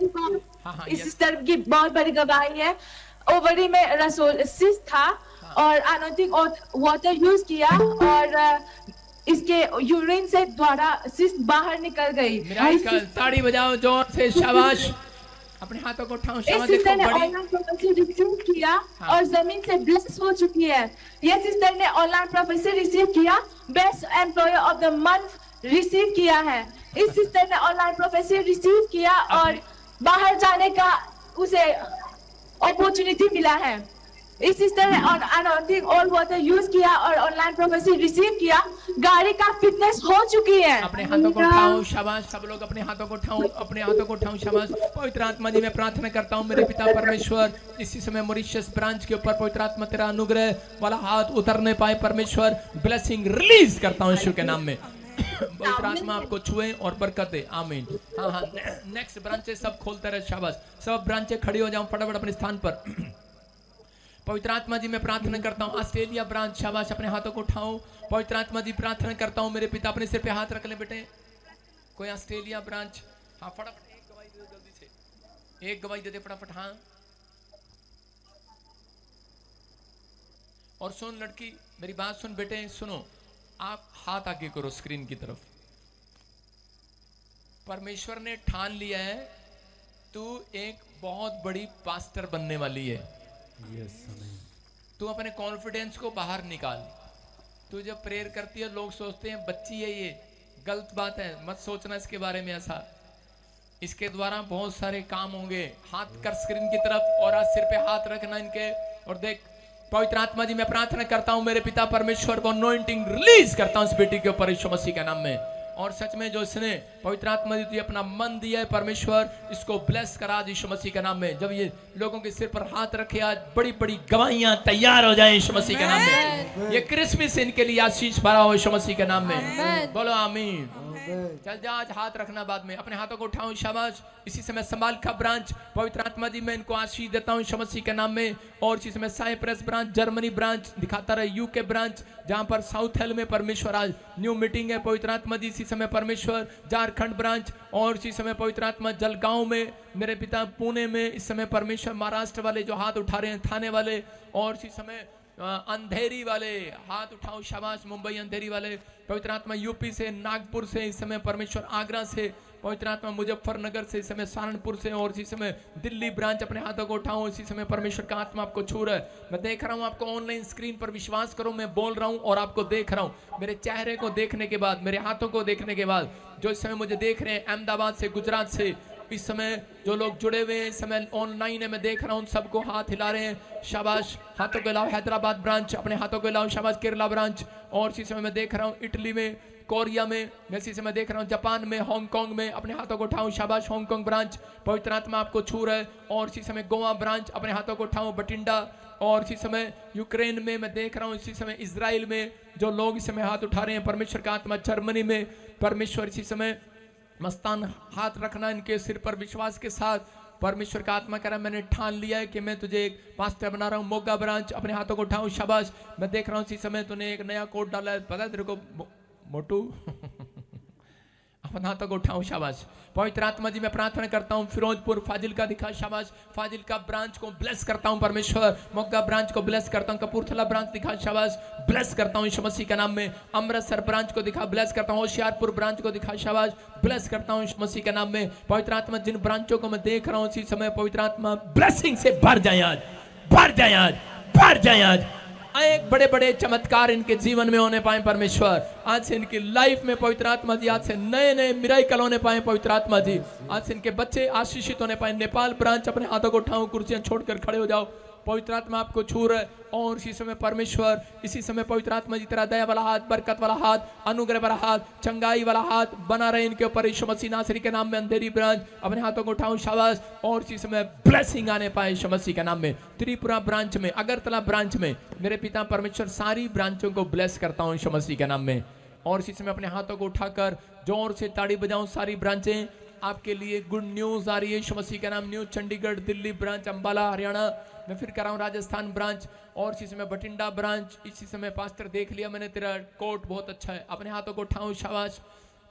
की बहुत बड़ी गवाही है। ओवरी में रसोल सिस्ट था और अनंटिंग वाटर यूज किया और इसके यूरिन से द्वारा सिस्ट बाहर निकल गई। ताड़ी बजाओ जोर से, शाबाश। अपने हाथों को उठाओ, शाबाश। देखो बड़ी रिसीव किया और जमीन से ब्लेस हो चुकी है। ये सिस्टर ने ऑनलाइन प्रोफेसर रिसीव किया, best employer of the month receive किया है। इस सिस्टर ने ऑनलाइन प्रोफेसर रिसीव किया और बाहर जाने का उसे अपॉर्चुनिटी मिला है। इस सिस्टर ने अनॉइंटिंग ऑयल वाटर यूज किया और ऑनलाइन प्रोफेसी रिसीव किया, गाड़ी का फिटनेस हो चुकी है। अपने हाथों को उठाओ, शाबाश। सब लोग अपने हाथों को उठाओ, अपने हाथों को उठाओ, शाबाश। पवित्र आत्मा जी मैं प्रार्थना करता हूँ मेरे पिता परमेश्वर, इसी समय मॉरिशस ब्रांच के ऊपर पवित्र आत्मा तेरा अनुग्रह वाला हाथ उतरने पाए परमेश्वर। ब्लेसिंग रिलीज करता हूँ यीशु के नाम में। पवित्र आत्मा आपको छुए और बरकत दे, आमीन। हाँ, नेक्स्ट ब्रांचेस सब खोलते रहे, शाबाश। सब ब्रांचें खड़ी हो जाओ फटाफट अपने स्थान पर। पवित्र आत्मा जी मैं प्रार्थना करता हूँ ऑस्ट्रेलिया ब्रांच, शाबाश। अपने हाथों को उठाओ। पवित्र आत्मा जी प्रार्थना करता हूँ मेरे पिता, अपने सिर पे हाथ रख ले बेटे। कोई ऑस्ट्रेलिया ब्रांच, हाँ फटाफट एक गवाही दे दो, जल्दी से एक गवाही दे दे फटाफट। हाँ, और सुन लड़की, मेरी बात सुन बेटे, सुनो, आप हाथ आगे करो स्क्रीन की तरफ। परमेश्वर ने ठान लिया है तू एक बहुत बड़ी पास्टर बनने वाली है। तू अपने कॉन्फिडेंस को बाहर निकाल। तू जब प्रेयर करती है लोग सोचते हैं बच्ची है, ये गलत बात है, मत सोचना इसके बारे में ऐसा। इसके द्वारा बहुत सारे काम होंगे। हाथ कर स्क्रीन की तरफ और आज सिर पे हाथ रखना इनके, और देख पवित्र आत्मा जी मैं प्रार्थना करता हूं मेरे पिता परमेश्वर को अनॉइंटिंग रिलीज करता हूं इस बेटी के ऊपर यीशु मसीह के नाम में। और सच में जो इसने पवित्र आत्मा जी तुझे अपना मन दिया है परमेश्वर, इसको ब्लेस करा यीशु मसीह के नाम में। जब ये लोगों के सिर पर हाथ रखे आज बड़ी बड़ी गवाहियां तैयार हो जाए यीशु मसीह के नाम में। ये क्रिसमस इनके लिए आशीष भरा हो यीशु मसीह के नाम में। बोलो आमीन। चल जा, आज हाथ रखना बाद में, अपने हाथों को उठाओ, शाबाश। इसी समय संभाल का ब्रांच पवित्र आत्मा जी मैं इनको आशीष देता हूं यीशु मसीह के नाम में। और इसी समय साइप्रस ब्रांच, जर्मनी ब्रांच दिखाता रहे, यूके ब्रांच जहां पर साउथ हेल में परमेश्वर आज न्यू मीटिंग है पवित्र आत्मा जी। इसी समय परमेश्वर झारखंड ब्रांच, और इसी समय पवित्र आत्मा जलगांव में मेरे पिता, पुणे में इस समय परमेश्वर, महाराष्ट्र वाले जो हाथ उठा रहे हैं थाने वाले, और इसी समय अंधेरी वाले हाथ उठाओ, शाबाश। मुंबई अंधेरी वाले पवित्र आत्मा, यूपी से, नागपुर से इस समय परमेश्वर, आगरा से पवित्र आत्मा, मुजफ्फरनगर से इस समय, सहारनपुर से, और इसी समय दिल्ली ब्रांच अपने हाथों को उठाओ। इसी समय परमेश्वर का आत्मा आपको छू रहा है। मैं देख रहा हूं आपको ऑनलाइन स्क्रीन पर, विश्वास करो मैं बोल रहा हूं और आपको देख रहा हूं। मेरे चेहरे को देखने के बाद, मेरे हाथों को देखने के बाद, जो इस समय मुझे देख रहे हैं अहमदाबाद से, गुजरात से, इस समय जो लोग जुड़े हुए हैं इस समय ऑनलाइन है, मैं देख रहा हूं सबको हाथ हिला रहे हैं, शाबाश। हाथों को हिलाओ, हैदराबाद ब्रांच अपने हाथों को हिलाओ, शाबाश। केरला ब्रांच, और इसी समय मैं देख रहा हूं इटली में, कोरिया में, मैं इसी समय देख रहा हूं जापान में, हांगकांग में अपने हाथों को उठाओ, शाबाश। हांगकांग ब्रांच पवित्र आत्मा आपको छू रहा है। और इसी समय गोवा ब्रांच अपने हाथों को उठाओ, बटिंडा, और इसी समय यूक्रेन में मैं देख रहा हूं, इसी समय इजराइल में जो लोग इस समय हाथ उठा रहे हैं परमेश्वर का आत्मा, जर्मनी में परमेश्वर, इसी समय मस्तान हाथ रखना इनके सिर पर विश्वास के साथ। परमेश्वर का आत्मा कह रहा है मैंने ठान लिया है कि मैं तुझे एक पास्टर बना रहा हूं। मोगा ब्रांच अपने हाथों को उठाओ, शाबाश। मैं देख रहा हूं इसी समय तूने एक नया कोट डाला है, पता है तेरे को मोटू? अपने हाथों को उठाओ, शाबाश। पवित्र आत्मा जी मैं प्रार्थना करता हूं फिरोजपुर, फाजिलका दिखा, शाबाश। फाजिलका ब्रांच को ब्लेस करता हूं परमेश्वर, मोगा ब्रांच को ब्लेस करता हूं, कपूरथला ब्रांच दिखा, शाबाश, ब्लेस करता हूं यीशु मसीह के नाम में। अमृतसर ब्रांच को दिखा, ब्लेस करता हूं। होशियारपुर ब्रांच को दिखा, शाबाश, ब्लेस करता हूं यीशु मसीह के नाम में। पवित्र आत्मा जिन ब्रांचों को मैं देख रहा हूं इसी समय पवित्र आत्मा ब्लेसिंग से भर जाए आज, भर जाए आज, भर जाए आज। एक बड़े बड़े चमत्कार इनके जीवन में होने पाए परमेश्वर। आज से इनकी लाइफ में पवित्र आत्मा जी, आज से नए नए मिराकल होने पाए पवित्र आत्मा जी। आज से इनके बच्चे आशीषित होने पाए। नेपाल ब्रांच अपने हाथों को उठाओ, कुर्सियां छोड़कर खड़े हो जाओ, पवित्र आत्मा आपको छू रहा है। और इसी समय परमेश्वर, इसी समय पवित्र आत्मा जी तेरा दया वाला हाथ, बरकत वाला हाथ, अनुग्रह वाला हाथ, चंगाई वाला हाथ बना रहे इनके ऊपर यीशु मसीह नासरी के नाम में। अंधेरी ब्रांच अपने हाथों को उठाओ, शाबाश। और इसी समय ब्लेसिंग आने पाए यीशु मसीह के नाम में। त्रिपुरा ब्रांच में, अगरतला ब्रांच में मेरे पिता परमेश्वर सारी ब्रांचों को ब्लेस करता हूँ यीशु मसीह के नाम में। और इसी समय अपने हाथों को उठाकर जोर से ताड़ी बजाऊं। सारी ब्रांचें आपके लिए गुड न्यूज आ रही है यीशु मसीह का नाम। न्यू चंडीगढ़, दिल्ली ब्रांच, अंबाला हरियाणा, मैं फिर कर रहा हूँ राजस्थान ब्रांच, और इसी समय बठिंडा ब्रांच। इसी समय पास्टर देख लिया मैंने, तेरा कोट बहुत अच्छा है, अपने हाथों को उठाओ, शाबाश।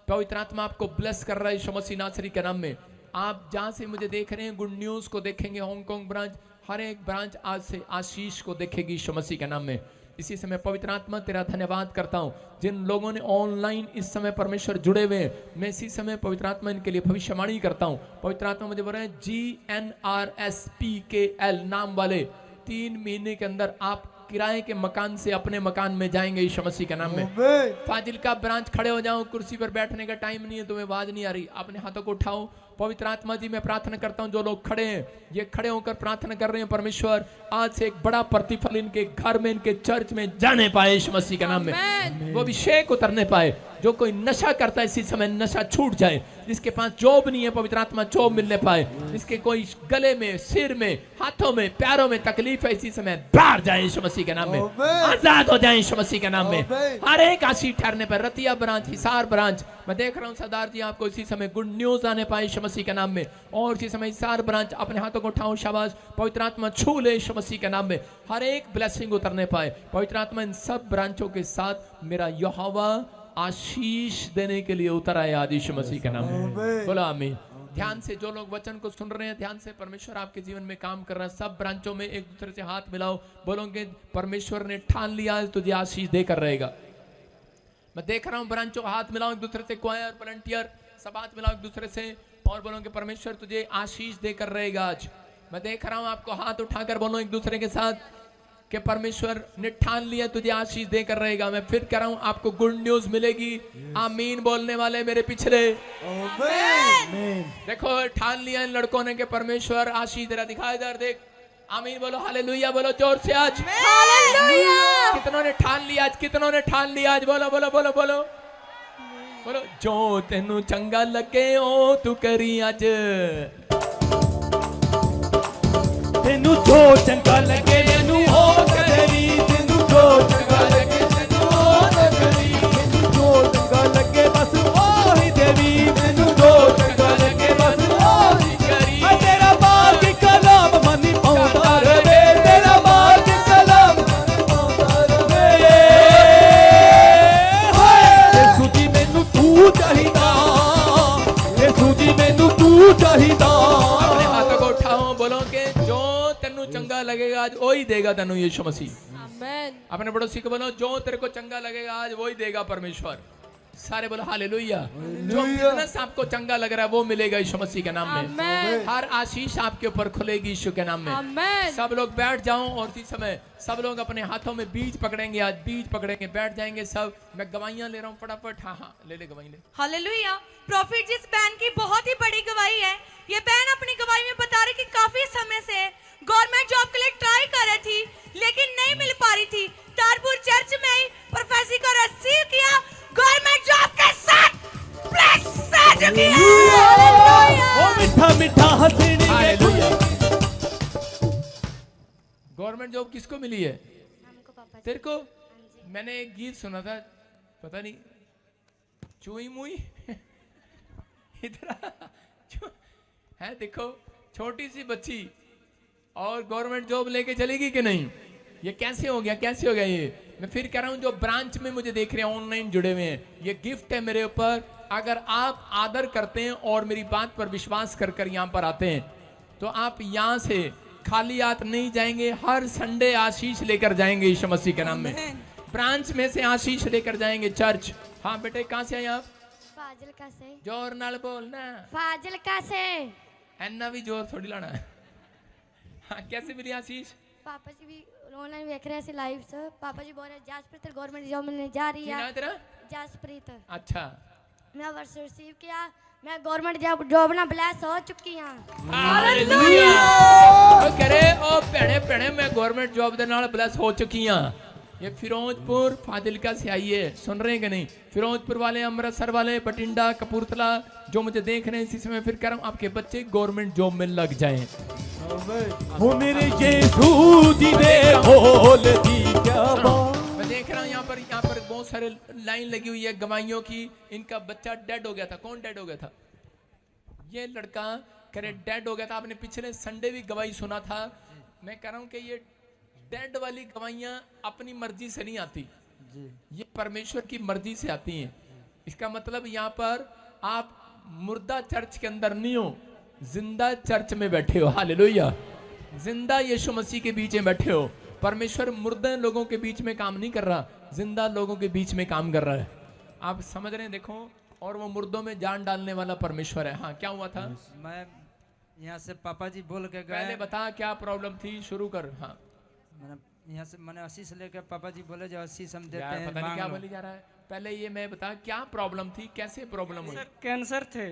पवित्र आत्मा आपको ब्लेस कर रहा है यीशु मसीह नासरी के नाम में। आप जहाँ से मुझे देख रहे हैं गुड न्यूज को देखेंगे। हांगकांग ब्रांच, हर एक ब्रांच आज से आशीष को देखेगी यीशु मसीह के नाम में। इसी समय पवित्र आत्मा तेरा धन्यवाद करता हूं जिन लोगों ने ऑनलाइन इस समय परमेश्वर जुड़े हुए हैं। मैं इसी समय पवित्र आत्मा इनके लिए भविष्यवाणी करता हूं। पवित्र आत्मा मुझे बोल रहे हैं GNRSPKL नाम वाले 3 महीने के अंदर आप किराए के मकान से अपने मकान में जाएंगे यीशु मसीह के नाम में। फाजिलका ब्रांच खड़े हो जाओ, कुर्सी पर बैठने का टाइम नहीं है, तुम्हें आवाज नहीं आ रही, अपने हाथों को उठाओ। पवित्र आत्मा जी मैं प्रार्थना करता हूं जो लोग खड़े हैं, ये खड़े होकर प्रार्थना कर रहे हैं परमेश्वर आज से एक बड़ा प्रतिफल इनके घर में, इनके चर्च में जाने पाए यीशु मसीह के नाम में। वो अभिषेक उतरने पाए। जो कोई नशा करता है इसी समय नशा छूट जाए। जिसके पास जॉब नहीं है पवित्र आत्मा जॉब मिलने पाए। जिसके कोई गले में, सिर में, हाथों में, पैरों में तकलीफ है इसी समय बाहर जाए यीशु मसीह के नाम में, आजाद हो जाए यीशु मसीह के नाम में। हर एक आशीष ठहरने पर रतिया ब्रांच, हिसार ब्रांच, मैं देख रहा हूँ सरदार जी आपको इसी समय गुड न्यूज आने पाए यीशु मसीह के नाम में। और इसी समय हिसार ब्रांच अपने हाथों को उठाओ, शाबाश। पवित्र आत्मा छू ले यीशु मसीह के नाम में, हर एक ब्लेसिंग उतरने पाए। पवित्र आत्मा इन सब ब्रांचों के साथ मेरा यहोवा आशीष देने के लिए उतर आया आज यीशु मसीह के नाम में। बोला आमीन। ध्यान से जो लोग वचन को सुन रहे हैं, ध्यान से परमेश्वर आपके जीवन में काम कर रहा है। सब ब्रांचों में एक दूसरे से हाथ मिलाओ, बोलोगे परमेश्वर ने ठान लिया है तुझे आशीष देकर रहेगा। मैं देख रहा हूँ ब्रांचों हाथ मिलाओ एक दूसरे से, क्वायर वॉलंटियर सब हाथ मिलाओ एक दूसरे से और बोलोगे परमेश्वर तुझे आशीष देकर रहेगा आज। मैं देख रहा हूँ आपको हाथ उठाकर बोलो एक दूसरे के साथ कि परमेश्वर ने ठान लिया तुझे आशीष देकर रहेगा। मैं फिर कह रहा हूं आपको गुड न्यूज मिलेगी। आमीन बोलने वाले मेरे पिछले देखो ठान लिया इन लड़कों ने कि परमेश्वर आशीष दे रहा। दिखा इधर देख, आमीन बोलो, हालेलुया बोलो जोर से आज। हालेलुया। कितनों ने ठान लिया आज, कितनों ने ठान लिया आज, बोलो बोलो बोलो बोलो बोलो। जो तेनू चंगा लगे ओ तू करी आज, तेनू जो चंगा लगे तेनू हो करी, तेनू जो चंगा लगे तेनू हो करी, तेनू जो चंगा लगे बस ओही देवी, तेनू जो चंगा लगे बस ओही करी। तेरा बाग कलाम मनी पाउंदा रवे, तेरा बाग कलाम मनी पाउंदा रवे। यीशु जी मैनू तू चाहिदा, यीशु जी मैनू तू चाहिदा। अपने हाथों को उठाओ, बोलो कि जो तेनू चंगा लगेगा आज वही देगा तेनू यीशु मसीह। आमीन। अपने पड़ोसी को बोलो जो तेरे को चंगा लगेगा आज वही देगा परमेश्वर। सारे बोलो हालेलुया। जो बिजनेस आपको चंगा लग रहा है वो मिलेगा यीशु मसीह के नाम में। हर आशीष आपके ऊपर खुलेगी यीशु के नाम में। सब लोग बैठ जाओ और इसी समय सब लोग अपने हाथों में बीज पकड़ेंगे, आज बीज पकड़ेंगे, बैठ जाएंगे सब। मैं गवाहियां ले रहा हूँ फटाफट। हाँ हाँ ले गवाही ले। हालेलुया। प्रॉफिट जिस बहन की बहुत ही बड़ी गवाही है, ये बहन अपनी गवाही में बता रही कि काफी समय से गवर्नमेंट जॉब के लिए ट्राई कर रही थी लेकिन नहीं मिल पा रही थी। तारपुर चर्च में ही प्रोफेसी को रिसीव किया, गवर्नमेंट जॉब के साथ मीठा मीठा हंसनी। गवर्नमेंट जॉब किसको मिली है? तेरे को? मैंने एक गीत सुना था, पता नहीं चुई मुई इधर है। देखो छोटी सी बच्ची और गवर्नमेंट जॉब लेके चलेगी कि नहीं? ये कैसे हो गया, कैसे हो गया ये? मैं फिर कह रहा हूं जो ब्रांच में मुझे देख रहे हैं ऑनलाइन जुड़े हुए हैं, ये गिफ्ट है मेरे ऊपर। अगर आप आदर करते हैं और मेरी बात पर विश्वास कर कर यहाँ पर आते हैं तो आप यहाँ से खाली हाथ नहीं जाएंगे। हर संडे आशीष लेकर जाएंगे यीशु मसीह के नाम में। ब्रांच में से आशीष लेकर जाएंगे चर्च। हाँ बेटे कहाँ से आए आप? फाजिलका से। जोर नाल बोलना। फाजिलका से। ऐना भी जोर थोड़ी लाना है। हाँ कैसे मिली आशीष? पापा जी भी ऑनलाइन देख रहे हैं लाइव से। पापा जी बोल रहे जासप्रीत गवर्नमेंट जॉब मिलने जा रही है। तेरा जासप्रीत। अच्छा मैं वर्ष रिसीव किया, मैं गवर्नमेंट जॉब ना ब्लेस हो चुकी हूं। हालेलुया। ओ करे ओ पहने पहने मैं गवर्नमेंट जॉब दे नाल ब्लेस हो चुकी हूं। ये फिरोजपुर फाजिलका से आई है, सुन रहे हैं कि नहीं? फिरोजपुर वाले, अमृतसर वाले, बठिंडा, कपूरथला जो मुझे देख रहे हैं इसी समय फिर कह रहा हूं आपके बच्चे गवर्नमेंट जॉब में लग जाएं। वो मेरे यीशु जी ने बोल दी क्या बात। मैं देख रहा हूँ यहाँ पर बहुत सारे लाइन लगी हुई है गवाहियों की। इनका बच्चा डेड हो गया था। कौन डेड हो गया था? ये लड़का करे डेड हो गया था। आपने पिछले संडे भी गवाही सुना था। मैं कह रहा हूँ कि ये डेड वाली गवाहियां अपनी मर्जी से नहीं आती, ये परमेश्वर की मर्जी से आती हैं। इसका मतलब यहाँ पर आप मुर्दा चर्च के अंदर नहीं हो, जिंदा चर्च में बैठे हो। हालेलुया। जिंदा यीशु मसीह के बीच में बैठे हो। परमेश्वर मुर्दे लोगों के बीच में काम नहीं कर रहा, जिंदा लोगों के बीच में काम कर रहा है। आप समझ रहे हैं? देखो, और वो मुर्दों में जान डालने वाला परमेश्वर है। हाँ क्या हुआ था? मैं यहाँ से पापा जी बोल के गए। पहले बता क्या प्रॉब्लम थी, शुरू कर। हाँ यहाँ से मैंने आशीष लेकर पापा जी बोले जो आशीष हम देते हैं। पता नहीं क्या बोली जा रहा है। पहले ये मैं बता क्या प्रॉब्लम थी, कैसे प्रॉब्लम हुई? कैंसर थे।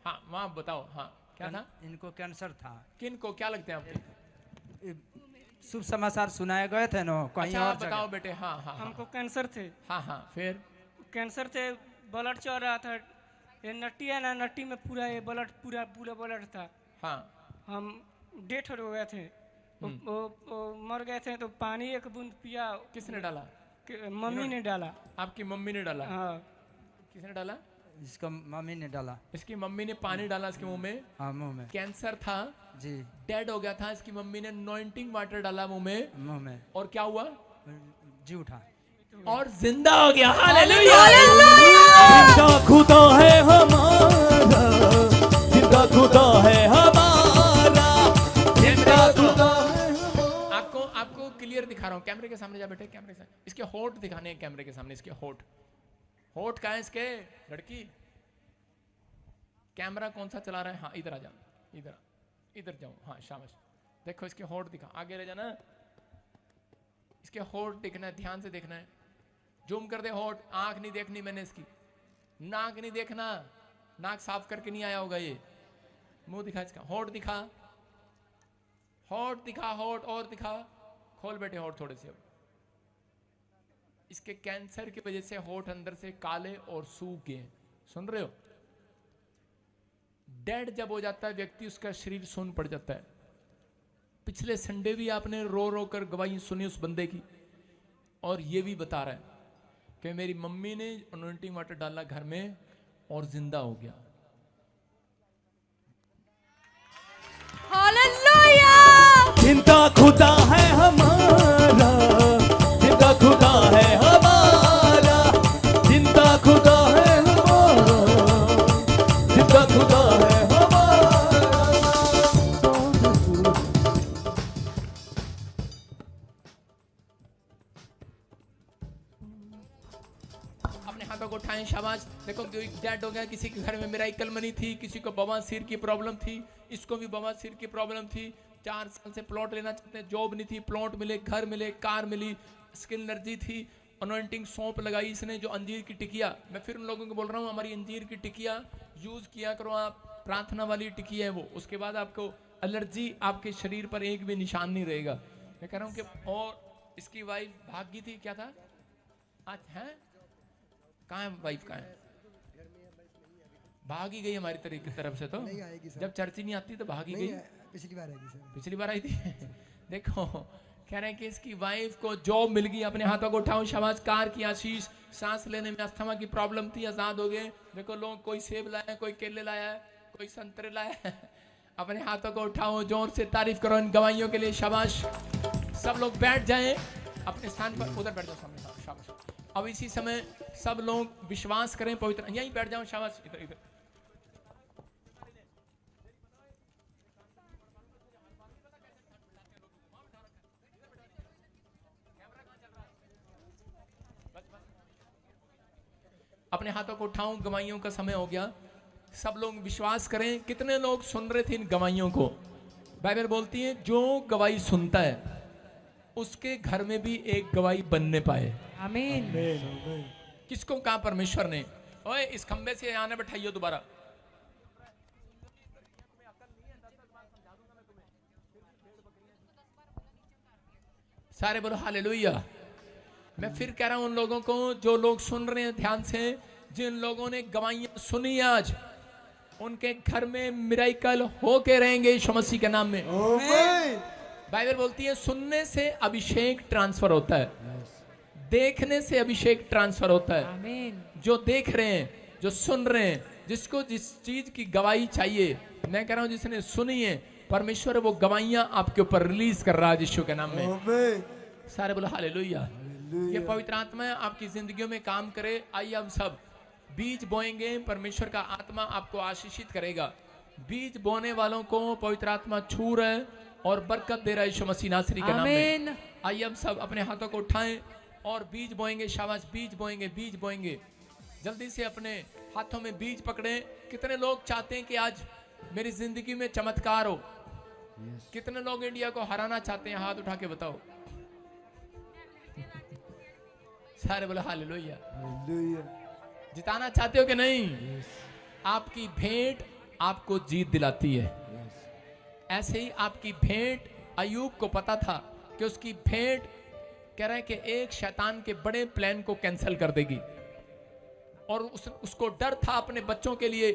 हाँ वहाँ बताओ। हाँ क्या था? इनको कैंसर था। किन को क्या लगते हैं आपके? शुभ समाचार सुनाए गए थे ना कहीं और बताओ बेटे। हाँ हाँ हमको कैंसर थे। हाँ हाँ फिर कैंसर थे, ब्लड चल रहा था। ये नट्टी है ना, नट्टी में पूरा ये ब्लड पूरा ब्लड था। हाँ हम डेथ हो गए थे। वो मर गए थे तो पानी एक बूंद पिया। किसने डाला? मम्मी ने डाला। आपकी मम्मी ने डाला? हाँ। किसने डाला? इसका मम्मी ने डाला। इसकी मम्मी ने पानी डाला इसके मुंह में? हाँ मुंह में। कैंसर था जी, डेड हो गया था। इसकी मम्मी ने अनॉइंटिंग वाटर डाला मुंह में और क्या हुआ? जी उठा और जिंदा हो गया। हालेलुया। जिंदा खुदा है हमारा, जिंदा दिखा रहा हूँ, कैमरे के सामने जा बेटे, कैमरे के सामने। इसके होठ दिखाने हैं कैमरे के सामने, इसके होठ। होठ कहाँ है इसके लड़की? कैमरा कौन सा चला रहा है? हाँ इधर आ जाओ, इधर जाओ, हाँ शाबाश। देखो इसके होठ दिखा, आगे ले जाना, इसके होठ दिखना है, ध्यान से देखना है। जूम कर दे होठ। आंख नहीं देखनी मैंने इसकी, नाक नहीं देखना, नाक साफ करके नहीं आया होगा ये। मुंह दिखा इसका, होठ दिखा, होठ दिखा, होठ और दिखा। खोल बेटे होठ थोड़े से। अब इसके कैंसर की वजह से होठ अंदर से काले और सूख गए। सुन रहे हो? डेड जब हो जाता है व्यक्ति, उसका शरीर सुन्न पड़ जाता है। पिछले संडे भी आपने रो रो कर गवाही सुनी उस बंदे की, और ये भी बता रहा है कि मेरी मम्मी ने अनॉइंटिंग वाटर डाला घर में और जिंदा हो गया। हालेलुया! जिंदा खुदा है हमारा, जिंदा खुदा है हमारा, जिंदा खुदा है हमारा, जिंदा खुदा है अपने हाथों को उठाएं, शाबाश। देखो डेड हो गया, किसी के घर में मिराइकल मनी थी, किसी को बवासीर की प्रॉब्लम थी, इसको भी बवासीर की प्रॉब्लम थी। 4 साल से प्लॉट लेना चाहते हैं, जॉब नहीं थी, प्लॉट मिले, घर मिले, कार मिली, स्किन एनर्जी थी, अनॉइंटिंग सौंप लगाई इसने, जो अंजीर की टिकिया। मैं फिर उन लोगों को बोल रहा हूँ, हमारी अंजीर की टिकिया यूज किया करो आप, प्रार्थना वाली टिकिया है वो। उसके बाद आपको एलर्जी आपके शरीर पर एक भी निशान नहीं रहेगा। मैं कह रहा हूँ कि और इसकी वाइफ भाग गई थी, क्या था आज है? कहाँ है वाइफ? कहाँ है? भाग ही गई हमारी तरफ से। तो जब चर्च ही नहीं आती तो भाग ही गई। पिछली बार आई थी सर। पिछली बार आई थी। देखो कह रहे हैं कि इसकी वाइफ को जॉब मिल गई। अपने हाथों को उठाओ, शाबाश। कार की आशीष। सांस लेने में अस्थमा की प्रॉब्लम थी, आजाद हो गए। देखो लोग, कोई सेब लाया, कोई केले लाया, कोई संतरे लाया। अपने हाथों को उठाओ, जोर से तारीफ करो इन गवाहियों के लिए, शाबाश। सब लोग बैठ जाएं अपने स्थान पर, उधर बैठ जाओ सामने, शाबाश। अब इसी समय सब लोग विश्वास करें, पवित्र, यहीं बैठ जाओ, शाबाश। इधर इधर अपने हाथों को उठाऊं, गवाहियों का समय हो गया। सब लोग विश्वास करें। कितने लोग सुन रहे थे इन गवाहियों को? बाइबल बोलती है जो गवाही सुनता है उसके घर में भी एक गवाही बनने पाए। आमीन। किसको कहा परमेश्वर ने? ओए इस खंबे से आने बैठाइयो दोबारा। सारे बोलो हालेलुया। मैं फिर कह रहा हूं उन लोगों को, जो लोग सुन रहे हैं ध्यान से, जिन लोगों ने गवाहियां सुनी आज, उनके घर में मिराइकल होके रहेंगे यीशु मसीह के नाम में। बाइबल बोलती है सुनने से अभिषेक ट्रांसफर होता है, देखने से अभिषेक ट्रांसफर होता है। आमीन। जो देख रहे हैं, जो सुन रहे हैं, जिसको जिस चीज की गवाही चाहिए, मैं कह रहा हूं जिसने सुनी है, परमेश्वर वो गवाहियां आपके ऊपर रिलीज कर रहा है यीशु के नाम में। सारे बोलो हालेलुया। ये पवित्र आत्मा आपकी जिंदगियों में काम करे। आइए हम सब बीज बोएंगे, परमेश्वर का आत्मा आपको आशीषित करेगा। बीज बोने वालों को पवित्र आत्मा छू रहा है और बरकत दे रहा है यीशु मसीह नासरी के नाम में। आइए हम सब अपने हाथों को उठाएं और बीज बोएंगे। शाबाश, बीज बोएंगे, बीज बोएंगे। जल्दी से अपने हाथों में बीज पकड़ें। कितने लोग चाहते हैं कि आज मेरी जिंदगी में चमत्कार हो? कितने लोग इंडिया को हराना चाहते हैं? हाथ उठा के बताओ। सारे बोलो हालेलुया। जिताना चाहते हो कि नहीं? आपकी भेंट आपको जीत दिलाती है। ऐसे ही आपकी भेंट, अय्यूब को पता था कि उसकी भेंट कह रहा है कि एक शैतान के बड़े प्लान को कैंसिल कर देगी। और उसको डर था अपने बच्चों के लिए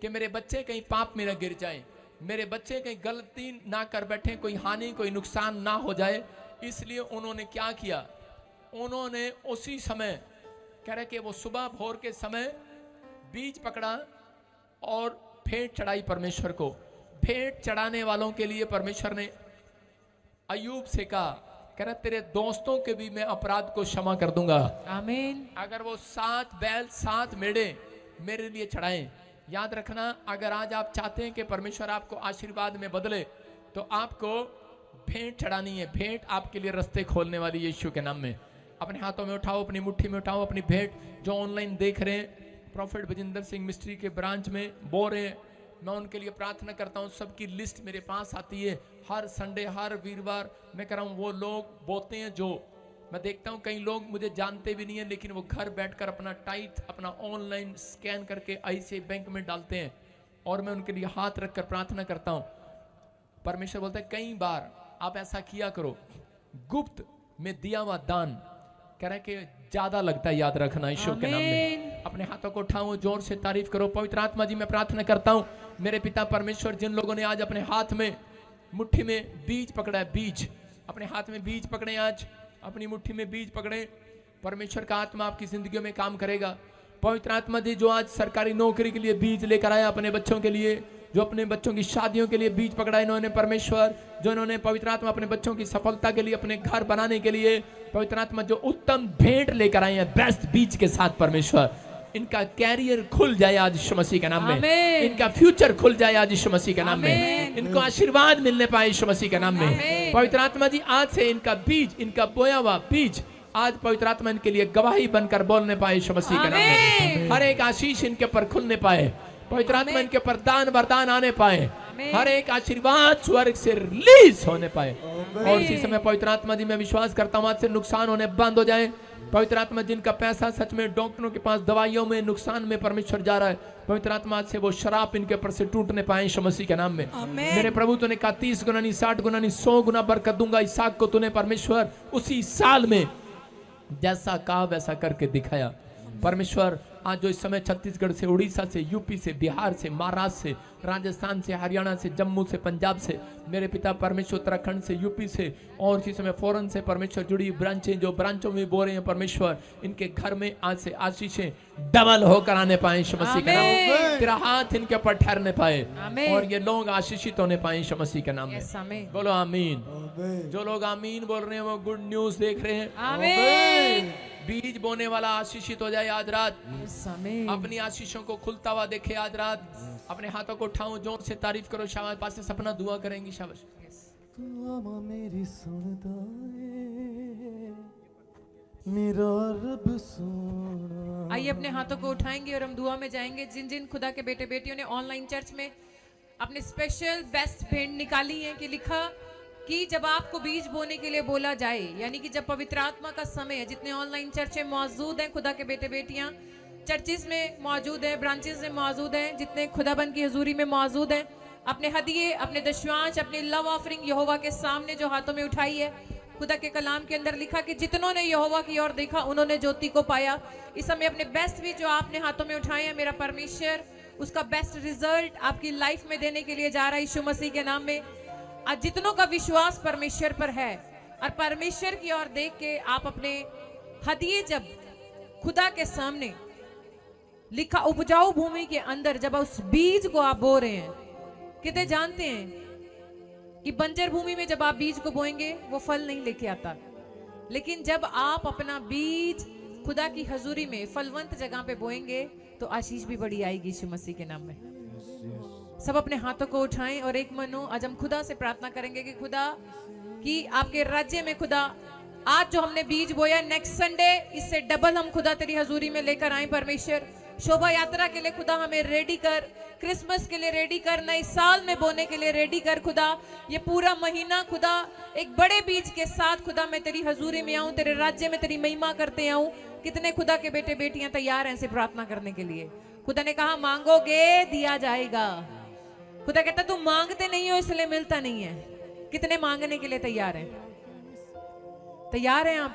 कि मेरे बच्चे कहीं पाप में न गिर जाएं, मेरे बच्चे कहीं गलती ना कर बैठे, कोई हानि, कोई नुकसान ना हो जाए। इसलिए उन्होंने क्या किया? उन्होंने उसी समय कह रहे कि वो सुबह भोर के समय बीज पकड़ा और भेंट चढ़ाई परमेश्वर को। भेंट चढ़ाने वालों के लिए परमेश्वर ने अय्यूब से कहा, कह रहा तेरे दोस्तों के भी मैं अपराध को क्षमा कर दूंगा। आमीन। अगर वो 7 बैल 7 मेढ़े मेरे लिए चढ़ाएं। याद रखना, अगर आज आप चाहते हैं कि परमेश्वर आपको आशीर्वाद में बदले, तो आपको भेंट चढ़ानी है। भेंट आपके लिए रास्ते खोलने वाली यीशु के नाम में। अपने हाथों में उठाओ, अपनी मुट्ठी में उठाओ अपनी भेंट। जो ऑनलाइन देख रहे हैं, प्रॉफिट बजिंदर सिंह मिस्ट्री के ब्रांच में बो रहे हैं, मैं उनके लिए प्रार्थना करता हूँ। सबकी लिस्ट मेरे पास आती है हर संडे, हर वीरवार। मैं कह रहा हूँ वो लोग बोते हैं जो मैं देखता हूँ कई लोग मुझे जानते भी नहीं है, लेकिन वो घर बैठकर अपना टाइथ अपना ऑनलाइन स्कैन करके ICICI बैंक में डालते हैं और मैं उनके लिए हाथ रखकर प्रार्थना करता हूँ। परमेश्वर बोलता है कई बार आप ऐसा किया करो, गुप्त में दिया हुआ दान कह रहे कि ज्यादा लगता है, याद रखना ईश्वर के नाम में। अपने हाथों को उठाओ, जोर से तारीफ करो। पवित्र आत्मा जी मैं प्रार्थना करता हूँ मेरे पिता परमेश्वर, जिन लोगों ने आज अपने हाथ में मुट्ठी में बीज पकड़ा है, बीज अपने हाथ में बीज पकड़े, आज अपनी मुट्ठी में बीज पकड़े, परमेश्वर का आत्मा आपकी जिंदगी में काम करेगा। पवित्र आत्मा जी जो आज सरकारी नौकरी के लिए बीज लेकर आया अपने बच्चों के लिए, जो अपने बच्चों की शादियों के लिए बीज पकड़ा इन्होंने परमेश्वर, जो इन्होंने पवित्र आत्मा अपने बच्चों की सफलता के लिए, अपने घर बनाने के लिए पवित्र आत्मा जो उत्तम भेंट लेकर आए हैं बेस्ट बीज के साथ परमेश्वर, इनका कैरियर खुल जाए आज यीशु मसीह के नाम में, इनका फ्यूचर खुल जाए आज यीशु मसीह के नाम में, इनको आशीर्वाद मिलने पाए यीशु मसीह के नाम में। पवित्र आत्मा जी आज से इनका बीज, इनका बोया हुआ बीज आज पवित्र आत्मा इनके लिए गवाही बनकर बोलने पाए यीशु मसीह के नाम में। हर एक आशीष इनके ऊपर खुलने पाए, पवित्र आत्मा इनके ऊपर दान वरदान आने पाए, हर एक आशीर्वाद स्वर्ग से रिलीज होने पाए। और इसी समय पवित्र आत्मा जी मैं विश्वास करता हूँ आज से नुकसान होने बंद हो जाए। पवित्र आत्मा जिनका पैसा सच में डॉक्टरों के पास दवाइयों में नुकसान में परमेश्वर जा रहा है, पवित्र आत्मा आज से वो शराब इनके ऊपर से टूटने पाए यीशु मसीह के नाम में। मेरे प्रभु तूने कहा 30 गुना नहीं 60 गुना नहीं 100 गुना बरकत दूंगा। इसहाक को तूने परमेश्वर उसी साल में जैसा कहा वैसा करके दिखाया। परमेश्वर आज जो इस समय छत्तीसगढ़ से, उड़ीसा से, यूपी से, बिहार से, महाराष्ट्र से, राजस्थान से, हरियाणा से, जम्मू से, पंजाब से, मेरे पिता परमेश्वर उत्तराखंड से, यूपी से और इसी समय फॉरेन से परमेश्वर जुड़ी ब्रांचें जो ब्रांचों में बोल रहे हैं परमेश्वर, इनके घर में आज से आशीषें डबल होकर आने पाए यीशु मसीह के नाम में। तेरा हाथ इनके ऊपर ठहरने पाए और ये लोग आशीषित होने पाए यीशु मसीह के नाम में। बोलो आमीन। जो लोग आमीन बोल रहे हैं वो गुड न्यूज देख रहे हैं। बीज बोने वाला आशीषित हो जाए आज रात, अपनी आशीषों को खुलता हुआ देखे आज रात। अपने हाथों को उठाओ, जोर से तारीफ करो। शाबाश, पास से सपना दुआ करेंगी। शाबाश। मेरी सुनता मेरा रब सोना। आइए अपने हाथों को उठाएंगे और हम दुआ में जाएंगे। जिन जिन खुदा के बेटे बेटियों ने ऑनलाइन चर्च में अपने स्पेशल बेस्ट भेंट निकाली है कि लिखा कि जब आपको बीज बोने के लिए बोला जाए, यानी कि जब पवित्र आत्मा का समय है, जितने ऑनलाइन चर्च में मौजूद हैं खुदा के बेटे बेटियां, चर्चिस में मौजूद हैं, ब्रांचेस में मौजूद हैं, जितने खुदाबंद की हजूरी में मौजूद हैं, अपने हदिये, अपने दशवांश, अपनी लव ऑफरिंग यहोवा के सामने जो हाथों में उठाई है। खुदा के कलाम के अंदर लिखा कि जितनों ने यहोवा की ओर देखा उन्होंने ज्योति को पाया। इस समय अपने बेस्ट भी जो आपने हाथों में उठाए हैं, मेरा परमेश्वर उसका बेस्ट रिजल्ट आपकी लाइफ में देने के लिए जा रहा है यीशु मसीह के नाम में। आज जितनों का विश्वास परमेश्वर पर है और परमेश्वर की ओर देख के आप अपने हदिये जब खुदा के सामने लिखा उपजाऊ भूमि के अंदर जब उस बीज को आप बो रहे हैं, कितने जानते हैं कि बंजर भूमि में जब आप बीज को बोएंगे वो फल नहीं लेके आता, लेकिन जब आप अपना बीज खुदा की हजूरी में फलवंत जगह पे बोएंगे तो आशीष भी बड़ी आएगी यीशु मसीह के नाम में। सब अपने हाथों को उठाएं और एक मन हो आज हम खुदा से प्रार्थना करेंगे कि खुदा कि आपके राज्य में खुदा आज जो हमने बीज बोया नेक्स्ट संडे इससे डबल हम खुदा तेरी हजूरी में लेकर आए। परमेश्वर शोभा यात्रा के लिए खुदा हमें रेडी कर, क्रिसमस के लिए रेडी कर, नए साल में बोने के लिए रेडी कर। खुदा ये पूरा महीना खुदा एक बड़े बीज के साथ खुदा मैं तेरी हजूरी में आऊं, तेरे राज्य में तेरी महिमा करते आऊं। कितने खुदा के बेटे बेटियां तैयार हैं ऐसे प्रार्थना करने के लिए? खुदा ने कहा मांगोगे दिया जाएगा। खुदा कहता तुम मांगते नहीं हो इसलिए मिलता नहीं है। कितने मांगने के लिए तैयार हैं? तैयार हैं आप?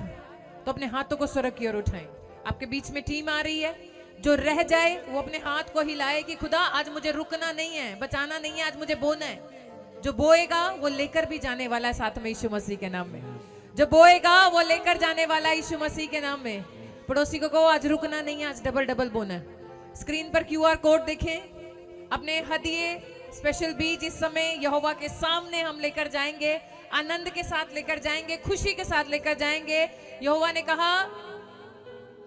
तो अपने हाथों को स्वर्ग की ओर उठाएं। आपके बीच में टीम आ रही है, जो रह जाए वो अपने हाथ को हिलाए कि खुदा आज मुझे रुकना नहीं है, बचाना नहीं है, आज मुझे बोना है। जो बोएगा वो लेकर भी जाने वाला है साथ में यीशु मसीह के नाम में। जो बोएगा वो लेकर जाने वाला है यीशु मसीह के नाम में। पड़ोसी को कहो आज रुकना नहीं है, आज डबल डबल बोना है। स्क्रीन पर QR कोड देखें। अपने हदिये स्पेशल बीज इस समय यहोवा के सामने हम लेकर जाएंगे, आनंद के साथ लेकर जाएंगे, खुशी के साथ लेकर जाएंगे। यहोवा ने कहा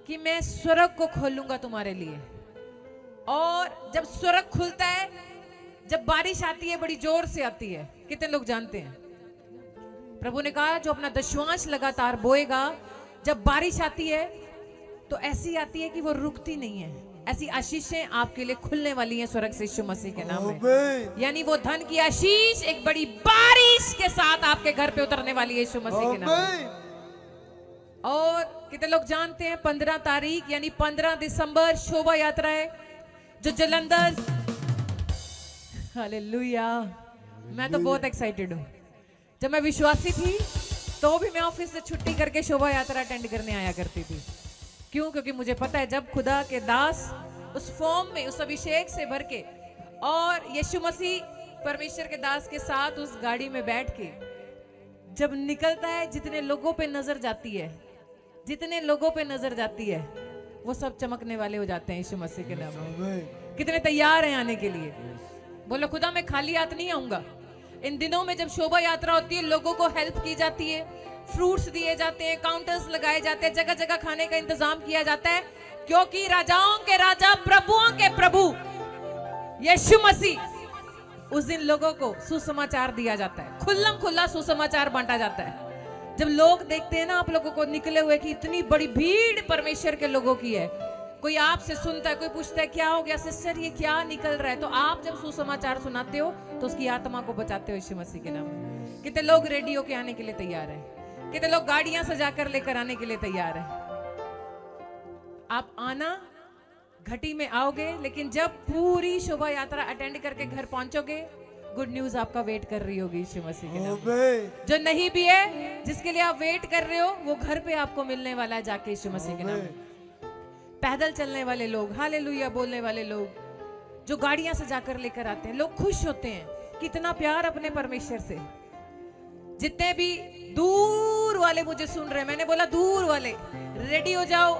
कि मैं स्वर्ग को खोलूंगा तुम्हारे लिए। और जब स्वर्ग खुलता है, जब बारिश आती है बड़ी जोर से आती है, कितने लोग जानते हैं? प्रभु ने कहा जो अपना दशवांश लगातार बोएगा, जब बारिश आती है तो ऐसी आती है कि वो रुकती नहीं है। ऐसी आशीषें आपके लिए खुलने वाली हैं स्वर्ग से यीशु मसीह के नाम में। यानी वो धन की आशीष एक बड़ी बारिश के साथ आपके घर पे उतरने वाली है यीशु मसीह के नाम में। और कितने लोग जानते हैं 15 तारीख यानी 15 दिसंबर शोभा यात्रा है जो जलंधर। हालेलुया, मैं तो बहुत एक्साइटेड हूँ। जब मैं विश्वासी थी तो भी मैं ऑफिस से छुट्टी करके शोभा यात्रा अटेंड करने आया करती थी। क्यों? क्योंकि मुझे पता है जब खुदा के दास उस फॉर्म में, उस अभिषेक से भर के और यीशु मसीह परमेश्वर के दास के साथ उस गाड़ी में बैठ के जब निकलता है, जितने लोगों पे नजर जाती है, जितने लोगों पे नजर जाती है वो सब चमकने वाले हो जाते हैं यीशु मसीह के नाम में। कितने तैयार हैं आने के लिए? बोलो खुदा मैं खाली हाथ नहीं आऊंगा। इन दिनों में जब शोभा यात्रा होती है लोगों को हेल्प की जाती है, फ्रूट्स दिए जाते हैं, काउंटर्स लगाए जाते हैं, जगह जगह खाने का इंतजाम किया जाता है, क्योंकि राजाओं के राजा प्रभुओं के प्रभु यीशु मसीह उस दिन लोगों को सुसमाचार दिया जाता है, खुल्लम खुल्ला सुसमाचार बांटा जाता है। जब लोग देखते हैं ना आप लोगों को निकले हुए कि इतनी बड़ी भीड़ परमेश्वर के लोगों की है, कोई आपसे सुनता है, कोई पूछता है क्या हो गया सिस्टर, ये क्या निकल रहा है, तो आप जब सुसमाचार सुनाते हो तो उसकी आत्मा को बचाते हो यीशु मसीह के नाम में। कितने लोग रेडियो के आने के लिए तैयार है, कितने लोग गाड़ियां सजाकर लेकर आने के लिए तैयार है। आप आना, घटी में आओगे, लेकिन जब पूरी शोभा यात्रा अटेंड करके घर पहुंचोगे, गुड न्यूज आपका वेट कर रही होगी यीशु मसीह के नाम में। जो नहीं भी है, जिसके लिए आप वेट कर रहे हो, वो घर पे आपको मिलने वाला है जाके यीशु मसीह के नाम में। पैदल चलने वाले लोग, हालेलुया बोलने वाले लोग, जो गाड़ियां सजाकर लेकर आते हैं, लोग खुश होते हैं। कितना प्यार अपने परमेश्वर से। जितने भी दूर वाले मुझे सुन रहे हैं, मैंने बोला दूर वाले रेडी हो जाओ।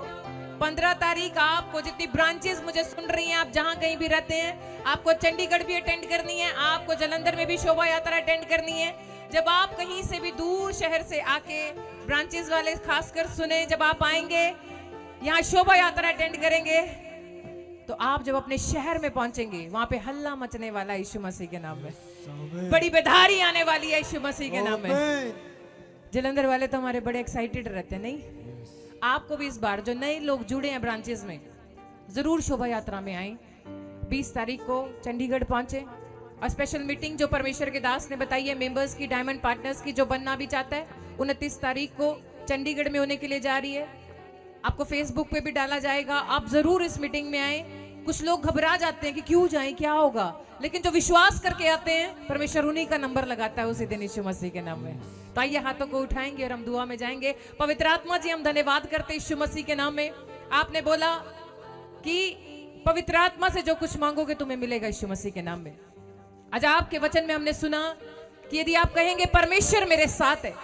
15 तारीख आपको जितनी ब्रांचेस मुझे सुन रही हैं, आप जहां कहीं भी रहते हैं, आपको चंडीगढ़ भी अटेंड करनी है, आपको जलंधर में भी शोभा यात्रा अटेंड करनी है। जब आप कहीं से भी दूर शहर से आके, ब्रांचेस वाले खासकर सुने, जब आप आएंगे यहाँ शोभा यात्रा अटेंड करेंगे, तो आप जब अपने शहर में पहुंचेंगे, वहां पे हल्ला मचने वाला है यीशु मसीह के नाम में। बड़ी बेदारी आने वाली है यीशु मसीह के नाम में। जलंधर वाले तो हमारे बड़े एक्साइटेड रहते हैं, नहीं? आपको भी इस बार जो नए लोग जुड़े हैं ब्रांचेस में, जरूर शोभा यात्रा में आए। 20 तारीख को चंडीगढ़ पहुंचे और स्पेशल मीटिंग जो परमेश्वर के दास ने बताई है मेंबर्स की, डायमंड पार्टनर्स की, जो बनना भी चाहता है, 29 तारीख को चंडीगढ़ में होने के लिए जा रही है। आपको फेसबुक पे भी डाला जाएगा, आप जरूर इस मीटिंग में आए। कुछ लोग घबरा जाते हैं कि क्यों जाएं, क्या होगा, लेकिन जो विश्वास करके आते हैं, परमेश्वर उन्हीं का नंबर लगाता है उसी दिन यीशु मसीह के नाम में। तो आइए हाथों को उठाएंगे और हम दुआ में जाएंगे। पवित्र आत्मा जी, हम धन्यवाद करते हैं यीशु मसीह के नाम में। आपने बोला कि पवित्र आत्मा से जो कुछ मांगोगे तुम्हें मिलेगा यीशु मसीह के नाम में। आज आपके वचन में हमने सुना कि यदि आप कहेंगे परमेश्वर मेरे साथ है,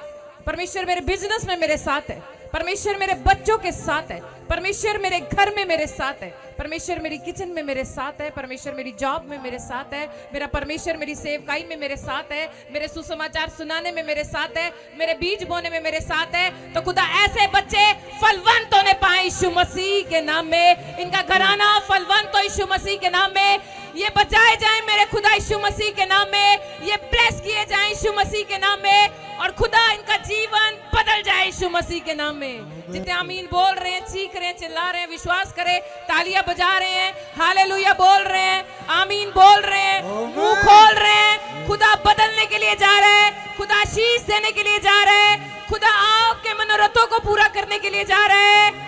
परमेश्वर मेरे बिजनेस में मेरे साथ है, परमेश्वर मेरे बच्चों के साथ है, परमेश्वर मेरे घर में मेरे साथ है, परमेश्वर मेरी किचन में मेरे साथ है, परमेश्वर मेरी जॉब में मेरे साथ है, मेरा परमेश्वर मेरी सेवकाई में मेरे साथ है, मेरे सुसमाचार सुनाने में मेरे साथ है, मेरे बीज बोने में मेरे साथ है, तो खुदा ऐसे बच्चे फलवंत होने पाए यीशु मसीह के नाम में। इनका घराना फलवंत हो यीशु मसीह के नाम में। ये बचाए जाए मेरे खुदा यीशु मसीह के नाम में। ये ब्लेस किए जाए यीशु मसीह के नाम में, और खुदा इनका जीवन बदल जाए यीशु मसीह के नाम में। जितने आमीन बोल रहे हैं, चीख रहे हैं, चिल्ला रहे हैं, विश्वास करें, तालियां बजा रहे हैं, हालेलुया बोल रहे हैं, आमीन बोल रहे हैं, मुंह खोल रहे हैं, खुदा बदलने के लिए जा रहे हैं, खुदा आशीष देने के लिए जा रहे हैं, खुदा आपके मनोरथों को पूरा करने के लिए जा रहे हैं।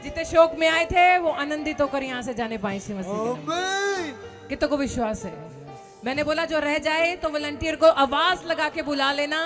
जितने शोक में आए थे वो आनंदित होकर यहाँ से जाने पाए यीशु मसीह के नाम। कितनों को विश्वास है? मैंने बोला जो रह जाए तो वॉलंटियर को आवाज लगा के बुला लेना,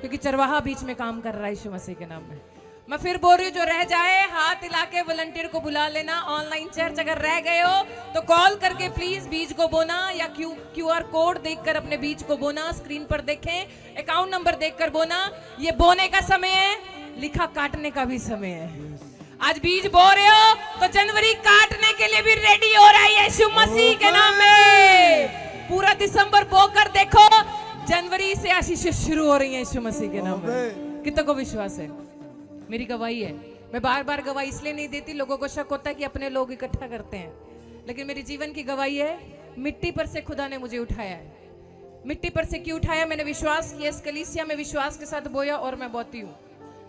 क्योंकि चरवाहा बीच में काम कर रहा है यीशु मसीह के नाम में। मैं फिर बोल रही हूँ, जो रह जाए हाथ हिला के वॉलंटियर को बुला लेना। ऑनलाइन चर्च अगर रह गए हो तो कॉल करके प्लीज बीज को बोना, या QR कोड देखकर अपने बीज को बोना। स्क्रीन पर देखें, अकाउंट नंबर देखकर बोना। ये बोने का समय है, लिखा काटने का भी समय है। आज बीज बो रहे हो तो जनवरी काटने के लिए भी रेडी हो रहा है यीशु मसीह के नाम में। पूरा दिसंबर बो कर देखो, जनवरी से आशीष शुरू हो रही है यीशु मसीह के नाम में। कितनों को विश्वास है? मेरी गवाही है। मैं बार बार गवाही इसलिए नहीं देती, लोगों को शक होता है कि अपने लोग इकट्ठा करते हैं, लेकिन मेरी जीवन की गवाही है, मिट्टी पर से खुदा ने मुझे उठाया है। मिट्टी पर से क्यों उठाया? मैंने विश्वास किया, इस कलीसिया में विश्वास के साथ बोया और मैं बोती हूँ।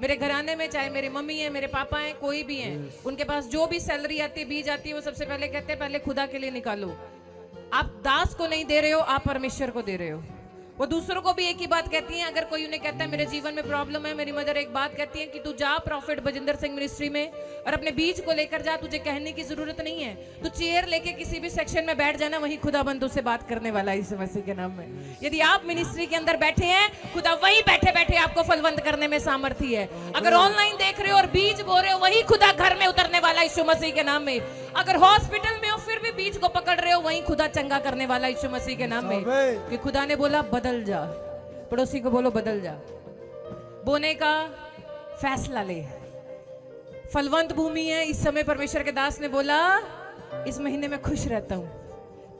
मेरे घराने में चाहे मेरी मम्मी है, मेरे पापा हैं, कोई भी हैं, उनके पास जो भी सैलरी आती है, बीज आती है, वो सबसे पहले कहते हैं पहले खुदा के लिए निकालो। आप दास को नहीं दे रहे हो, आप परमेश्वर को दे रहे हो। वो दूसरों को भी एक ही बात कहती हैं। अगर कोई उन्हें कहता है मेरे जीवन में प्रॉब्लम है, मेरी मदर एक बात कहती है कि तू जा प्रॉफिट बजिंदर सिंह मिनिस्ट्री में और अपने बीज को लेकर जा, तुझे कहने की जरूरत नहीं है। तू चेयर लेके किसी भी सेक्शन में बैठ जाना, वहीं खुदाबंद उससे बात करने वाला है यीशु मसीह के नाम में। यदि आप मिनिस्ट्री के अंदर बैठे हैं, खुदा वहीं बैठे बैठे आपको फलवंत करने में सामर्थ्य है। अगर ऑनलाइन देख रहे हो और बीज बो रहे हो, वही खुदा घर में उतरने वाला है यीशु मसीह के नाम में। अगर हॉस्पिटल में हो फिर भी बीज को पकड़ रहे हो, वहीं खुदा चंगा करने वाला यीशु मसीह के नाम में। कि खुदा ने बोला बदल जा, पड़ोसी को बोलो बदल जा। बोने का फैसला ले। फलवंत भूमि है। इस समय परमेश्वर के दास ने बोला इस महीने में खुश रहता हूं।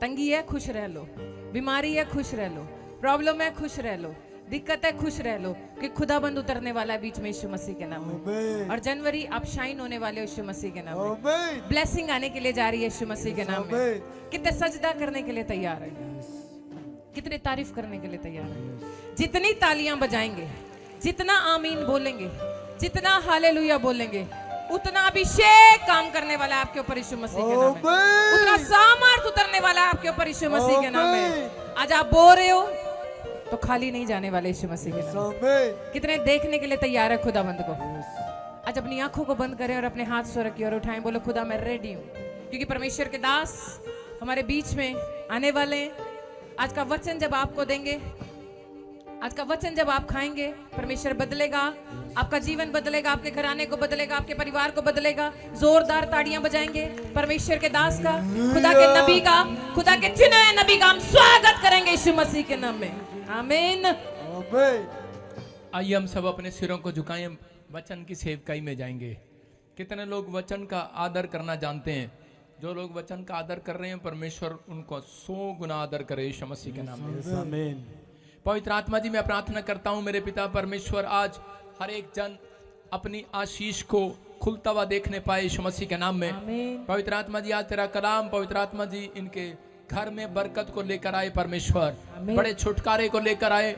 तंगी है, खुश रह लो। बीमारी है, खुश रह लो। प्रॉब्लम है, खुश रह लो। दिक्कत है, खुश रह लो, कि खुदाबंद उतरने वाला है बीच में यीशु मसीह के नाम में। और जनवरी आप शाइन होने वाले हो यीशु मसीह के नाम में। ब्लेसिंग आने के लिए जा रही है यीशु मसीह के नाम में। कितने सजदा करने के लिए तैयार है, कितने तारीफ करने के लिए तैयार है। जितनी तालियां बजाएंगे, जितना आमीन बोलेंगे, जितना हालेलुया बोलेंगे, उतना अभिषेक काम करने वाला है आपके ऊपर यीशु मसीह के नाम में। उतना सामर्थ उतरने वाला है आपके ऊपर यीशु मसीह के नाम में। आज आप बो रहे हो तो खाली नहीं जाने वाले यीशु मसीह के नाम में। कितने देखने के लिए तैयार है खुदाबंद को? आज अपनी आंखों को बंद करें और अपने हाथ स्वर की ओर उठाएं। बोलो खुदा मैं रेडी हूँ, क्योंकि परमेश्वर के दास हमारे बीच में आने वाले हैं। आज का वचन जब आपको देंगे, आज का वचन जब आप खाएंगे, परमेश्वर बदलेगा, आपका जीवन बदलेगा, आपके घराने को बदलेगा, आपके परिवार को बदलेगा। जोरदार ताड़ियां बजाएंगे परमेश्वर के दास का, खुदा के नबी का, खुदा के चुने हुए नबी का हम स्वागत करेंगे यीशु मसीह के नाम में। आमीन। आइए हम सब अपने सिरों को झुकाएं, वचन की सेवकाई में जाएंगे। कितने लोग वचन का आदर करना जानते हैं? जो लोग वचन का आदर कर रहे हैं, परमेश्वर उनको 100 गुना आदर करे यीशु मसीह के नाम में। आमीन। पवित्र आत्मा जी, मैं प्रार्थना करता हूं मेरे पिता परमेश्वर, आज हर एक जन अपनी आशीष को खुलता हुआ देखने पाए यीशु मसीह के नाम में। पवित्र आत्मा जी, आज तेरा कलाम पवित्र आत्मा जी इनके घर में बरकत को लेकर आए परमेश्वर, बड़े छुटकारे को लेकर आए,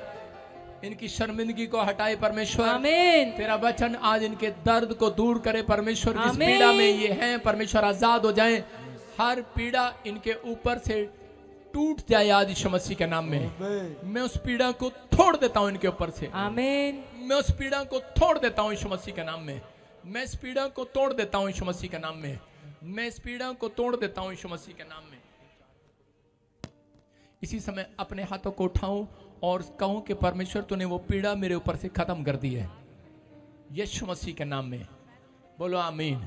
इनकी शर्मिंदगी को हटाए परमेश्वर। आमीन। तेरा वचन आज इनके दर्द को दूर करे परमेश्वर। जिस पीड़ा में ये हैं परमेश्वर, आजाद हो जाएं। हर पीड़ा इनके ऊपर से टूट जाए आज यीशु मसीह के नाम में। मैं उस पीड़ा को तोड़ देता हूं इनके ऊपर से। आमीन। मैं उस पीड़ा को तोड़ देता हूं यीशु मसीह के नाम में। मैं इस पीड़ा को तोड़ देता हूं यीशु मसीह के नाम में। मैं इस पीड़ा को तोड़ देता हूं यीशु मसीह के नाम में। इसी समय अपने हाथों को उठाऊं और कहूं कि परमेश्वर तूने वो पीड़ा मेरे ऊपर से खत्म कर दी है यीशु मसीह के नाम में। बोलो आमीन।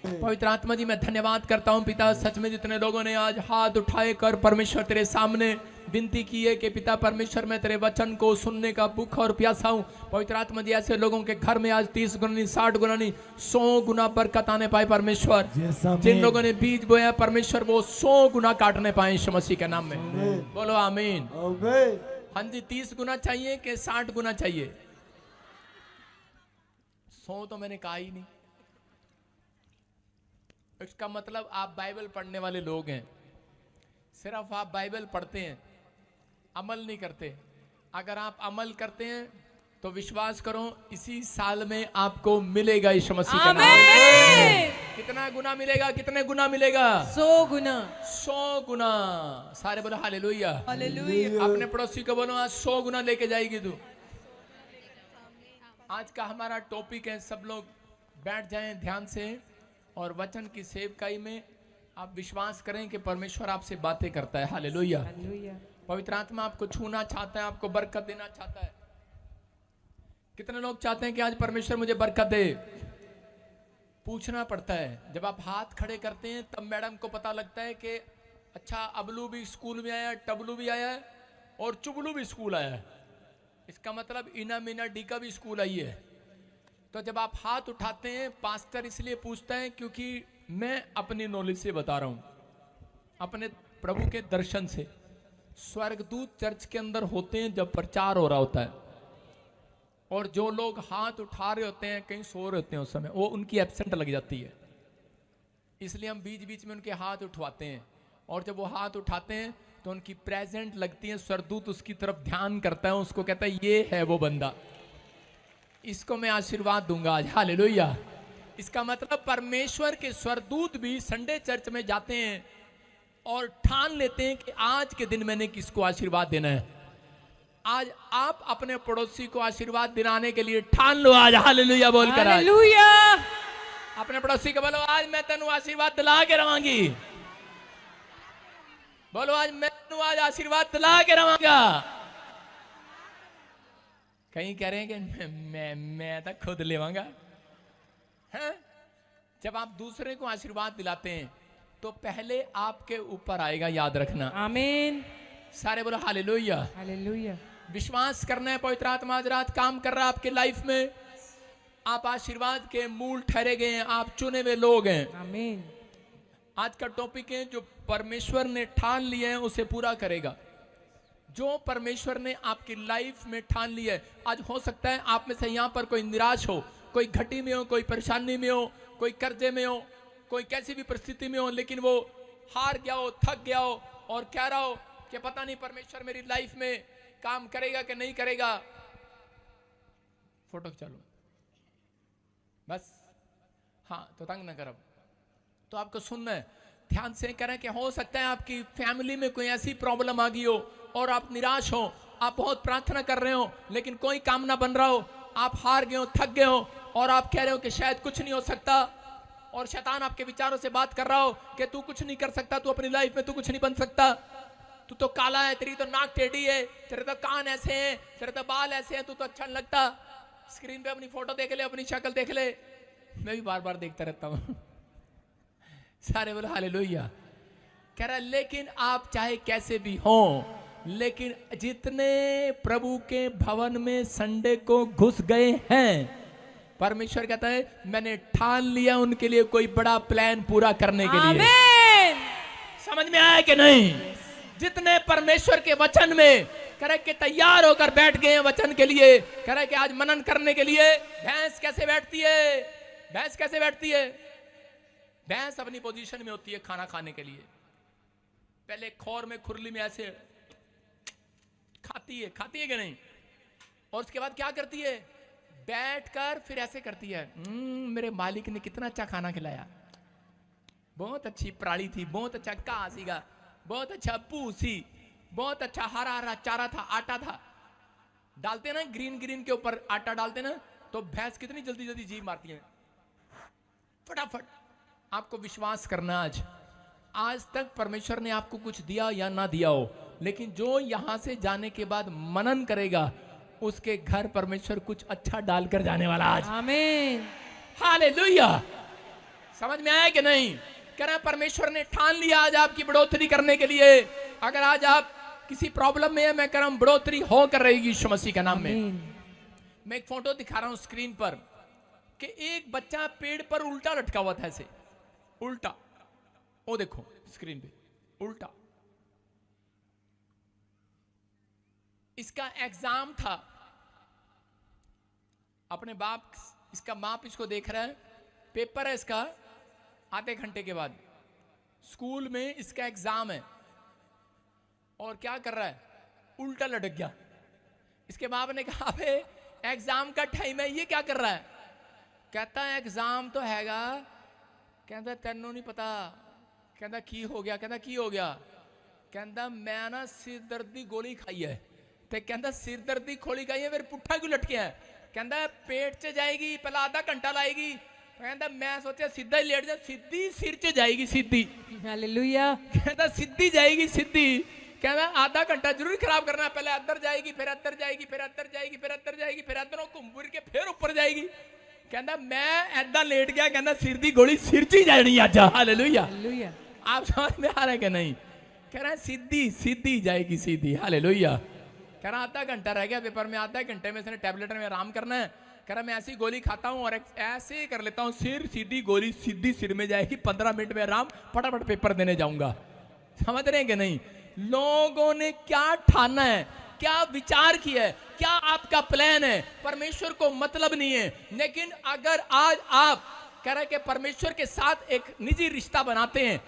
पवित्र आत्मा जी, मैं धन्यवाद करता हूं पिता, सच में जितने लोगों ने आज हाथ उठाए कर परमेश्वर तेरे सामने विनती की है कि पिता परमेश्वर मैं तेरे वचन को सुनने का भूखा और प्यासा हूं। पवित्र आत्मा जी, ऐसे लोगों के घर में आज 30 गुना नहीं, 60 गुना नहीं, 100 गुना बरकत आने पाए परमेश्वर। जिन लोगों ने बीज बोया परमेश्वर, वो 100 गुना काटने पाए यीशु मसीह के नाम में। बोलो आमीन। हाँ जी, 30 गुना चाहिए कि 60 गुना चाहिए? 100 तो मैंने कहा ही नहीं। इसका मतलब आप बाइबल पढ़ने वाले लोग हैं, सिर्फ आप बाइबल पढ़ते हैं, अमल नहीं करते। अगर आप अमल करते हैं तो विश्वास करो इसी साल में आपको मिलेगा यीशु मसीह के नाम में। कितना गुना मिलेगा? कितने गुना मिलेगा? 100 गुना। 100 गुना। सारे बोलो हालेलुया। हालेलुया। अपने पड़ोसी को बोलो आज 100 गुना लेके जाएगी तू। आज का हमारा टॉपिक है, सब लोग बैठ जाएं ध्यान से और वचन की सेवकाई में आप विश्वास करें कि परमेश्वर आपसे बातें करता है। हालेलुया। पवित्र आत्मा आपको छूना चाहता है, आपको बरकत देना चाहता है। कितने लोग चाहते हैं कि आज परमेश्वर मुझे बरकत दे? पूछना पड़ता है। जब आप हाथ खड़े करते हैं तब मैडम को पता लगता है कि अच्छा अबलू भी स्कूल में आया, टबलू भी आया और चुबलू भी स्कूल आया। इसका मतलब इना मीना डी का भी स्कूल आई है। तो जब आप हाथ उठाते हैं, पास्टर इसलिए पूछता है क्योंकि मैं अपनी नॉलेज से बता रहा हूं, अपने प्रभु के दर्शन से। स्वर्गदूत चर्च के अंदर होते हैं जब प्रचार हो रहा होता है, और जो लोग हाथ उठा रहे होते हैं कहीं सो रहे होते हैं उस समय, वो उनकी एब्सेंट लग जाती है। इसलिए हम बीच बीच में उनके हाथ उठवाते हैं, और जब वो हाथ उठाते हैं तो उनकी प्रेजेंट लगती है, स्वर्गदूत उसकी तरफ ध्यान करता है, उसको कहता है ये है वो बंदा, इसको मैं आशीर्वाद दूंगा आज। हालेलुया। इसका मतलब परमेश्वर के स्वर्गदूत भी संडे चर्च में जाते हैं और ठान लेते हैं कि आज के दिन मैंने किसको आशीर्वाद देना है। आज आप अपने पड़ोसी को आशीर्वाद दिलाने के लिए ठान लो आज। हालेलुया बोलकर आज हालेलुया। अपने पड़ोसी को बोलो आज मैं तेनू आशीर्वाद दिला के रवांगी। बोलो आज मैं तेनू आज आशीर्वाद दिला के रवांगा। कहीं कह रहे हैं कि मैं तो खुद लेवांगा। हैं? जब आप दूसरे को आशीर्वाद दिलाते हैं तो पहले आपके ऊपर आएगा, याद रखना। आमीन। सारे बोलो हालेलुया। हालेलुया। विश्वास करना है पवित्र आत्मा आज रात काम कर रहा है आपके लाइफ में। आप आशीर्वाद के मूल ठहरे गए हैं, आप चुने हुए लोग हैं। आमीन। आज का टॉपिक है जो परमेश्वर ने ठान लिया है उसे पूरा करेगा। जो परमेश्वर ने आपकी लाइफ में ठान लिया है, आज हो सकता है आप में से यहाँ पर कोई निराश हो, कोई घटी में हो, कोई परेशानी में हो, कोई कर्जे में हो, कोई कैसी भी परिस्थिति में हो, लेकिन वो हार गया हो, थक गया हो और कह रहा हो कि पता नहीं परमेश्वर मेरी लाइफ में काम करेगा कि नहीं करेगा। फोटो खिंचा लो बस। हाँ तो तंग ना करब। तो आपको सुनना है, ध्यान से करें कि हो सकता है आपकी फैमिली में कोई ऐसी प्रॉब्लम आ गई हो और आप निराश हो, आप बहुत प्रार्थना कर रहे हो लेकिन कोई काम ना बन रहा हो, आप हार गए हो, थक गए हो और आप कह रहे हो कि शायद कुछ नहीं हो सकता, और शैतान आपके विचारों से बात कर रहा हो कि तू कुछ नहीं कर सकता, तू अपनी लाइफ में तू कुछ नहीं बन सकता, तू तो काला है, तेरी तो नाक टेढ़ी है, तेरे तो कान ऐसे हैं, तेरे तो बाल ऐसे हैं, तू तो अच्छा नहीं लगता। स्क्रीन पे अपनी फोटो देख ले, अपनी शक्ल देख ले, मैं भी बार बार देखता रहता हूँ। सारे बोलो हालेलुया। कह रहा लेकिन आप चाहे कैसे भी हो, लेकिन जितने प्रभु के भवन में संडे को घुस गए हैं, परमेश्वर कहता है मैंने ठान लिया उनके लिए कोई बड़ा प्लान पूरा करने के लिए। आमीन। समझ में आया कि नहीं? जितने परमेश्वर के वचन में करे कि तैयार होकर बैठ गए हैं वचन के लिए, करे कि आज मनन करने के लिए। भैंस कैसे बैठती है? भैंस कैसे बैठती है? भैंस अपनी पोजीशन में होती है खाना खाने के लिए, पहले खोर में खुरली में ऐसे खाती है कि नहीं, और उसके बाद क्या करती है? बैठकर फिर ऐसे करती है, मेरे मालिक ने कितना अच्छा खाना खिलाया, बहुत अच्छी प्राणी थी, बहुत अच्छा घास सीगा, बहुत अच्छा पूसी, बहुत अच्छा हरा हरा चारा था, आटा था। डालते ना ग्रीन ग्रीन के ऊपर आटा डालते ना, तो भैंस कितनी जल्दी जल्दी जी मारती है फटाफट। आपको विश्वास करना, आज तक परमेश्वर ने आपको कुछ दिया या ना दिया हो, लेकिन जो यहां से जाने के बाद मनन करेगा उसके घर परमेश्वर कुछ अच्छा डालकर जाने वाला आज। आमीन। हालेलुया। समझ में आया कि नहीं? कह रहा परमेश्वर ने ठान लिया आज आपकी बढ़ोतरी करने के लिए। अगर आज आप किसी प्रॉब्लम में है, मैं कह रहा हूं बढ़ोतरी हो कर रहेगी यीशु मसीह के नाम में। मैं एक फोटो दिखा रहा हूं स्क्रीन पर कि एक बच्चा पेड़ पर उल्टा लटका हुआ था, ऐसे उल्टा, वो देखो स्क्रीन पे उल्टा। इसका एग्जाम था, अपने बाप, इसका बाप इसको देख रहा है, पेपर है इसका, आधे घंटे के बाद स्कूल में इसका एग्जाम है, और क्या कर रहा है? उल्टा लटक गया। इसके बाप ने कहा बे एग्जाम का टाइम है, ये क्या कर रहा है? कहता है एग्जाम तो हैगा। कहता तेनों नहीं पता। कहता की हो गया? कहता की हो गया? कहता मैं ना सिर दर्द की गोली खाई है। ते कहता सिर दर्द की गोली खाई है फिर पुट्ठा क्यों लटके है? कहता पेट च जाएगी, पहला आधा घंटा लाएगी। कहता मैं सोचा सीधा ही लेट जा, सीधी सिर च जाएगी, सीधी। हालेलुया। कहता सीधी जाएगी, सीधी। कहता आधा घंटा जरूर खराब करना, पहले अंदर जाएगी, फिर अंदर जाएगी, फिर अंदर जाएगी, फिर अंदर जाएगी, फिर अंदरों घूम फिर के फिर ऊपर जाएगी। कहता मैं ऐदा लेट गया, कहता सिर दी गोली सिर च ही जानी अज। हालेलुया। हालेलुया। आप समझ में आ रहा है कि नहीं? कह रहा है सीधी सीधी जाएगी, सीधी। हालेलुया। कह रहा आधा घंटा रह गया पेपर में, आधा घंटे में इसने टैबलेट में आराम करना है। कह रहा मैं ऐसी गोली खाता हूँ और ऐसे कर लेता हूँ, सिर सीधी गोली सीधी सिर में जाएगी, 15 मिनट में आराम, फटाफट पेपर देने जाऊंगा। समझ रहे हैं कि नहीं? लोगों ने क्या ठाना है, क्या विचार किया है, क्या आपका प्लान है, परमेश्वर को मतलब नहीं है। लेकिन अगर आज आप कह रहे कि परमेश्वर के साथ एक निजी रिश्ता बनाते हैं,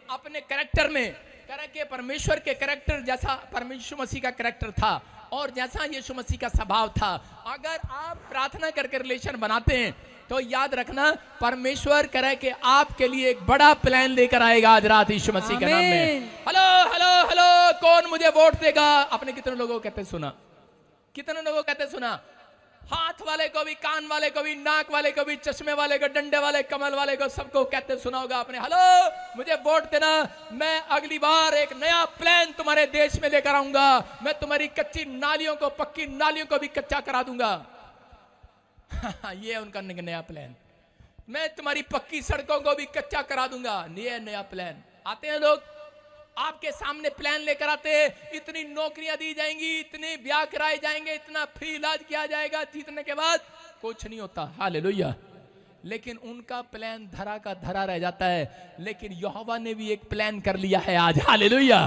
अपने कैरेक्टर में कह रहा कि परमेश्वर के कैरेक्टर जैसा परमेश्वर मसीह का कैरेक्टर था और जैसा यीशु मसीह का स्वभाव था, अगर आप प्रार्थना करके रिलेशन बनाते हैं तो याद रखना परमेश्वर करे कि आपके लिए एक बड़ा प्लान लेकर आएगा आज रात यीशु मसीह के नाम में। हेलो हेलो हेलो, कौन मुझे वोट देगा? आपने कितने लोगों को कहते सुना? कितने लोगों को कहते सुना? हाथ वाले को भी, कान वाले को भी, नाक वाले को भी, चश्मे वाले को, डंडे वाले, कमल वाले को, सबको कहते सुना होगा आपने, हेलो मुझे वोट देना, मैं अगली बार एक नया प्लान तुम्हारे देश में लेकर आऊंगा, मैं तुम्हारी कच्ची नालियों को, पक्की नालियों को भी कच्चा करा दूंगा। ये उनका नया प्लान, मैं तुम्हारी पक्की सड़कों को भी कच्चा करा दूंगा, ये नया प्लान। आते हैं लोग आपके सामने प्लान लेकर आते हैं, इतनी नौकरियां दी जाएंगी, इतने ब्याह कराए जाएंगे, इतना फ्री इलाज किया जाएगा, जीतने के बाद कुछ नहीं होता। हालेलुया। लेकिन उनका प्लान धरा का धरा रह जाता है, लेकिन यहोवा ने भी एक प्लान कर लिया है आज। हालेलुया।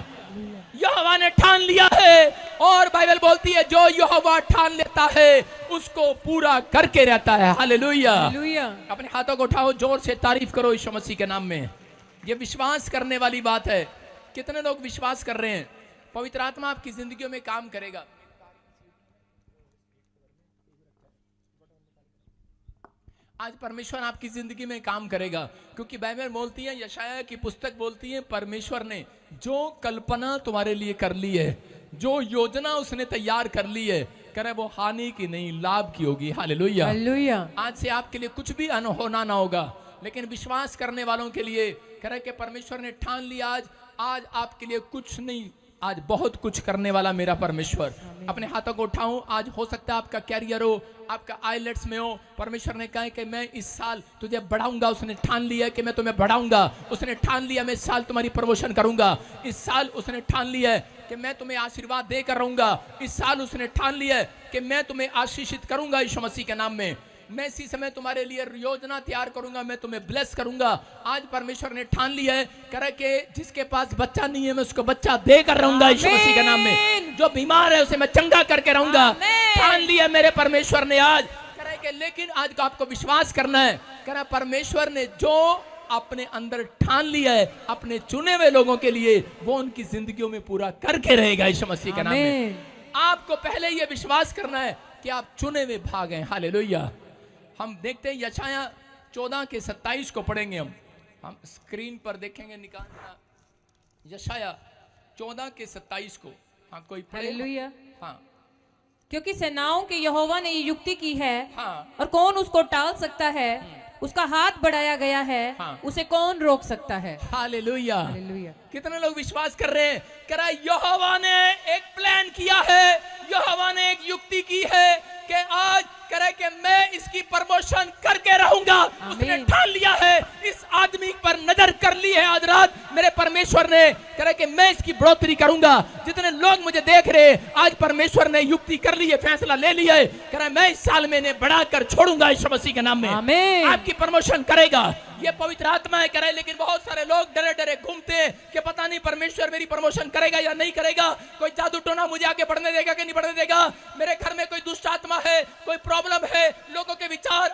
यहोवा ने ठान लिया है और बाइबल बोलती है जो यहोवा ठान लेता है उसको पूरा करके रहता है। हालेलुया। अपने हाथों को उठाओ, जोर से तारीफ करो यीशु मसीह के नाम में। ये विश्वास करने वाली बात है। कितने लोग विश्वास कर रहे हैं पवित्र आत्मा आपकी जिंदगियों में काम करेगा? आज परमेश्वर आपकी जिंदगी में काम करेगा, क्योंकि बाइबल बोलती है, यशायाह की पुस्तक बोलती है, परमेश्वर ने जो कल्पना तुम्हारे लिए कर ली है, जो योजना उसने तैयार कर ली है, करे वो हानि की नहीं लाभ की होगी। हालेलुया। हालेलुया। आज से आपके लिए कुछ भी अनहोना ना होगा, लेकिन विश्वास करने वालों के लिए करे कि परमेश्वर ने ठान लिया आज आपके लिए कुछ नहीं, आज बहुत कुछ करने वाला मेरा परमेश्वर। अपने हाथों को उठाऊं। आज हो सकता है आपका कैरियर हो, आपका आईलेट्स में हो, परमेश्वर ने कहा कि मैं इस साल तुझे बढ़ाऊंगा, उसने ठान लिया कि मैं तुम्हें बढ़ाऊंगा, उसने ठान लिया मैं इस साल तुम्हारी प्रमोशन करूंगा, इस साल उसने ठान लिया है कि मैं तुम्हें आशीर्वाद देकर रहूंगा, इस साल उसने ठान लिया है कि मैं तुम्हें आशीषित करूंगा यीशु मसीह के नाम में, मैं इसी समय तुम्हारे लिए योजना तैयार करूंगा, मैं तुम्हें ब्लेस करूंगा। आज परमेश्वर ने ठान लिया है, करे कि जिसके पास बच्चा नहीं है मैं उसको बच्चा देकर रहूंगा यीशु मसीह के नाम में, जो बीमार है उसे मैं चंगा करके रहूंगा। ठान लिया मेरे परमेश्वर ने आज, करे कि लेकिन आज को आपको विश्वास करना है, करे परमेश्वर ने जो अपने अंदर ठान लिया है अपने चुने हुए लोगों के लिए, वो उनकी जिंदगियों में पूरा करके रहेगा यीशु मसीह के नाम में। आपको पहले ये विश्वास करना है कि आप चुने हुए भाग हैं। हालेलुया। हम देखते हैं यशायाह 14 के 27 को पढ़ेंगे, हम स्क्रीन पर देखेंगे, निकालना यशायाह 14 के 27 को। हाँ कोई पढ़े? हाँ। क्योंकि सेनाओं के यहोवा ने ये युक्ति की है, हाँ। और कौन उसको टाल सकता है, उसका हाथ बढ़ाया गया है, हाँ। उसे कौन रोक सकता है। हालेलुया। हालेलुया। कितने लोग विश्वास कर रहे हैं? कह रहा यहोवा ने एक प्लान किया है, यहोवा ने एक युक्ति की है कि आज करे कि मैं इसकी प्रमोशन करके रहूंगा। उसने ठान लिया है, इस आदमी पर नजर कर ली है आज रात मेरे परमेश्वर ने, करे कि मैं इसकी बढ़ोतरी करूंगा। जितने लोग मुझे देख रहे हैं आज परमेश्वर ने युक्ति कर ली है, फैसला ले लिया है, करे मैं इस साल में इन्हें बढ़ाकर छोड़ूंगा यीशु मसीह के नाम में। आमीन। आपकी प्रमोशन करेगा, ये पवित्र आत्मा है करे। लेकिन बहुत सारे लोग डरे डरे घूमते हैं कि पता नहीं परमेश्वर मेरी प्रमोशन करेगा या नहीं करेगा, कोई जादू टोना मुझे आगे बढ़ने देगा कि नहीं बढ़ने देगा, मेरे घर में कोई दुष्ट आत्मा है, कोई प्रॉब्लम है। लोगों के विचार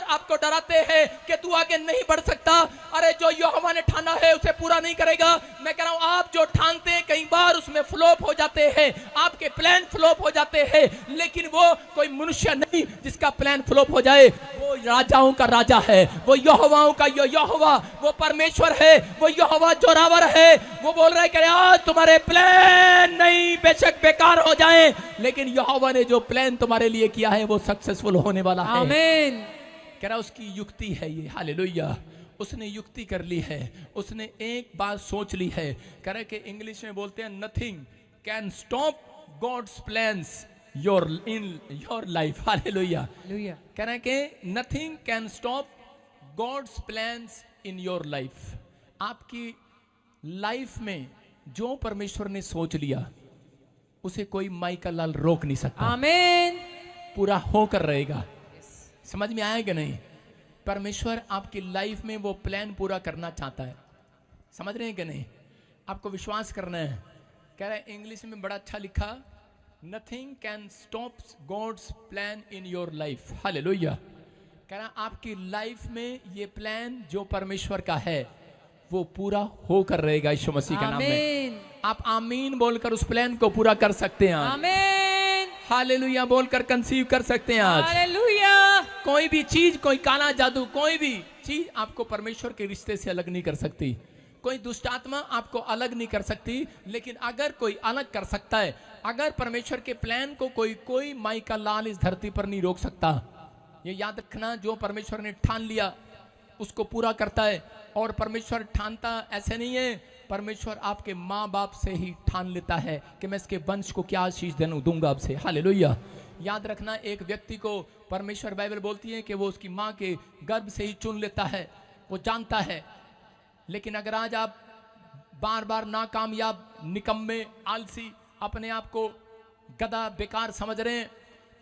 आपको डराते हैं कि तू आगे नहीं बढ़ सकता। अरे जो यहोवा ने ठाना है उसे पूरा नहीं करेगा। मैं कह रहा हूं आप जो ठानते हैं कई बार उसमें फ्लॉप हो जाते हैं, आपके प्लान फ्लॉप हो जाते हैं, लेकिन वो कोई मनुष्य नहीं जिसका प्लान फ्लॉप हो जाए। वो राजाओं का राजा है, वो यहोवाओं का यहोवा, वो परमेश्वर है, वो यहोवा जोरावर है। वो बोल रहा है कि आज तुम्हारे प्लान नहीं बेशक बेकार हो जाएं, लेकिन यहोवा ने जो प्लान तुम्हारे लिए किया है वो सक्सेसफुल होने वाला है। आमीन। कह रहा उसकी युक्ति है ये। हालेलुया। उसने युक्ति कर ली है, उसने एक बात सोच ली है। कह रहा कि इंग्लिश में बोलते हैं nothing can stop God's plans in your life. Hallelujah. कह रहा है कि nothing can stop God's plans in your life. आपकी लाइफ में जो परमेश्वर ने सोच लिया उसे कोई माइकल लाल रोक नहीं सकता। आमीन। पूरा होकर रहेगा। समझ में आया कि नहीं? परमेश्वर आपकी लाइफ में वो प्लान पूरा करना चाहता है। समझ रहे हैं कि नहीं? आपको विश्वास करना है। कह रहा है इंग्लिश में बड़ा अच्छा लिखा, nothing can stop God's plan in your life. Hallelujah. कह रहा आपकी लाइफ में ये प्लान जो परमेश्वर का है वो पूरा होकर रहेगा यीशु मसीह के नाम में। आमीन आप आमीन बोलकर उस प्लान को पूरा कर सकते हैं आज। आमीन हालेलुया बोलकर कंसीव कर सकते हैं आज। हालेलुया। कोई भी चीज, कोई काला जादू, कोई भी चीज आपको परमेश्वर के रिश्ते से अलग नहीं कर सकती। कोई दुष्ट आत्मा आपको अलग नहीं कर सकती। लेकिन अगर कोई अलग कर सकता है, अगर परमेश्वर के प्लान को कोई माई का लाल इस धरती पर नहीं रोक सकता। ये याद रखना, जो परमेश्वर ने ठान लिया उसको पूरा करता है। और परमेश्वर ठानता ऐसे नहीं है, परमेश्वर आपके माँ बाप से ही ठान लेता है कि मैं इसके वंश को क्या आशीष दूंगा आपसे। हालेलुया। याद रखना, एक व्यक्ति को परमेश्वर, बाइबल बोलती है कि वो उसकी माँ के गर्भ से ही चुन लेता है, वो जानता है। लेकिन अगर आज आप बार बार नाकामयाब, निकम्मे, आलसी, अपने आप को गधा, बेकार समझ रहे हैं,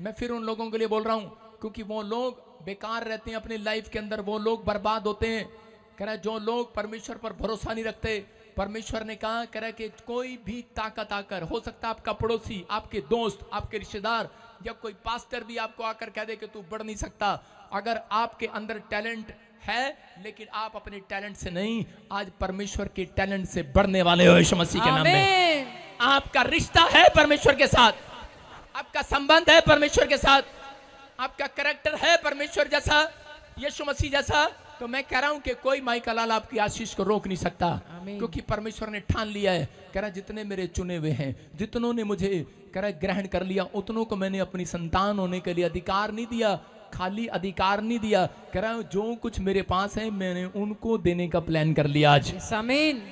मैं फिर उन लोगों के लिए बोल रहा हूं, क्योंकि वो लोग बेकार रहते हैं अपनी लाइफ के अंदर, वो लोग बर्बाद होते हैं। कह रहा है जो लोग परमेश्वर पर भरोसा नहीं रखते, परमेश्वर ने कहा, कह रहा है कि कोई भी ताकत आकर, हो सकता है आपका पड़ोसी, आपके दोस्त, आपके रिश्तेदार या कोई पास्टर भी आपको आकर कह दे कि तू बढ़ नहीं सकता। अगर आपके अंदर टैलेंट है, लेकिन आप अपने टैलेंट से नहीं, आज परमेश्वर के टैलेंट से बढ़ने वाले हो यीशु मसीह के नाम में। आपका रिश्ता है परमेश्वर के साथ, आपका संबंध है परमेश्वर के साथ, आपका कैरेक्टर है परमेश्वर जैसा, यीशु मसीह जैसा। तो मैं कह रहा हूं कि कोई माई का लाल आपकी आशीष को रोक नहीं सकता, क्योंकि परमेश्वर ने ठान लिया है। कह रहा जितने मेरे चुने हुए हैं, जितनों ने मुझे कह रहा ग्रहण कर लिया, उतनों को मैंने अपनी संतान होने के लिए अधिकार नहीं दिया, खाली अधिकार नहीं दिया। कह रहा जो कुछ मेरे पास है मैंने उनको देने का प्लान कर लिया आज। आमीन।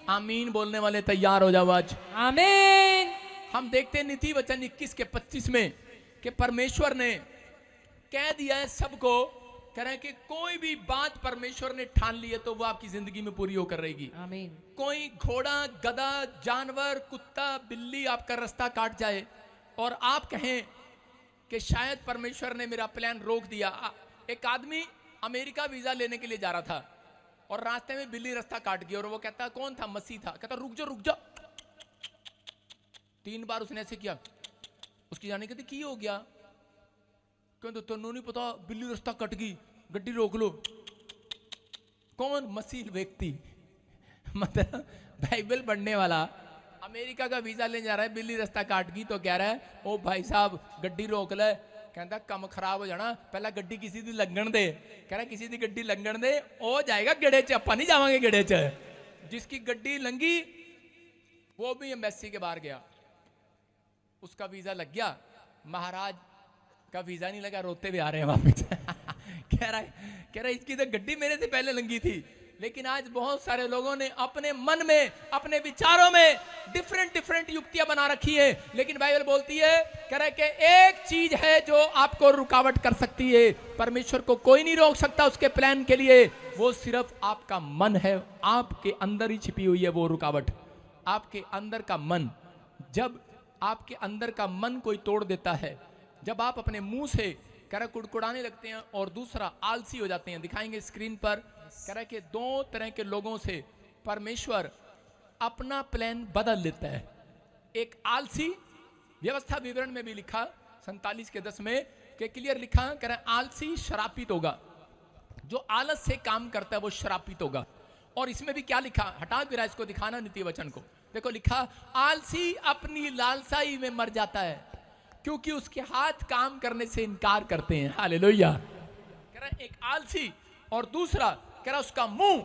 आमीन बोलने वाले तैयार हो जाओ आज। आमीन। हम देखते हैं नीति वचन 21 के 25 में कि परमेश्वर ने कह दिया है सबको, कह रहे हैं कि कोई भी बात परमेश्वर ने ठान ली है तो वो आपकी जिंदगी में पूरी होकर रहेगी। आमीन। कोई घोड़ा, गधा, जानवर, कुत्ता, बिल्ली आपका रास्ता काट जाए और आप कहें कि शायद परमेश्वर ने मेरा प्लान रोक दिया। एक आदमी अमेरिका वीजा लेने के लिए जा रहा था और रास्ते में बिल्ली रास्ता काट गई और वो कहता, कौन था? मसीह था। कहता रुक जा रुक जा। 3 बार उसने ऐसे किया, उसकी जाने कहती की हो गया? कहते तेनों नहीं पता, बिल्ली रास्ता कट गई, गड्डी रोक लो। कौन? मसीह व्यक्ति, मतलब बाइबल पढ़ने वाला, अमेरिका का वीजा लेने जा रहा है, बिल्ली रास्ता काट गई तो कह रहा है ओ भाई साहब गड्डी रोक ले। कहता कम खराब हो जाना, पहला गड्डी किसी दी लगन दे। कह रहा किसी दी गड्डी लगन दे, ओ जाएगा गेड़े च, अपा नहीं जावांगे गेड़े च। जिसकी गड्डी लंगी वो भी एम्बेसी के बाहर गया, उसका वीजा लग गया, महाराज का वीजा नहीं लगा, रोते हुए आ रहे हैं वापस। कह रहा इसकी तो गड्डी मेरे से पहले लंगी थी। लेकिन आज बहुत सारे लोगों ने अपने मन में, अपने विचारों में डिफरेंट युक्तियां बना रखी है। लेकिन बाइबल बोलती है, कह रहा है कि एक चीज है जो आपको रुकावट कर सकती है, परमेश्वर को कोई नहीं रोक सकता उसके प्लान के लिए, वो सिर्फ आपका मन है। आपके अंदर ही छिपी हुई है वो रुकावट, आपके अंदर का मन। जब आपके अंदर का मन कोई तोड़ देता है, जब आप अपने मुंह से कह रहा कुड़कुड़ाने लगते हैं और दूसरा आलसी हो जाते हैं। दिखाएंगे स्क्रीन पर, कह रहा कि 2 तरह के लोगों से परमेश्वर अपना प्लान बदल लेता है। एक आलसी, व्यवस्था विवरण में भी लिखा 47 के 10 में कि क्लियर लिखा, कह रहा आलसी शरापित होगा, जो आलस से काम करता है वो शरापित होगा। और इसमें भी क्या लिखा, हटा के इसको दिखाना नीति वचन को, देखो लिखा आलसी अपनी लालसाई में मर जाता है क्योंकि उसके हाथ काम करने से इनकार करते हैं। हालेलुया। कह रहा एक आलसी, और दूसरा कह रहा उसका मुंह,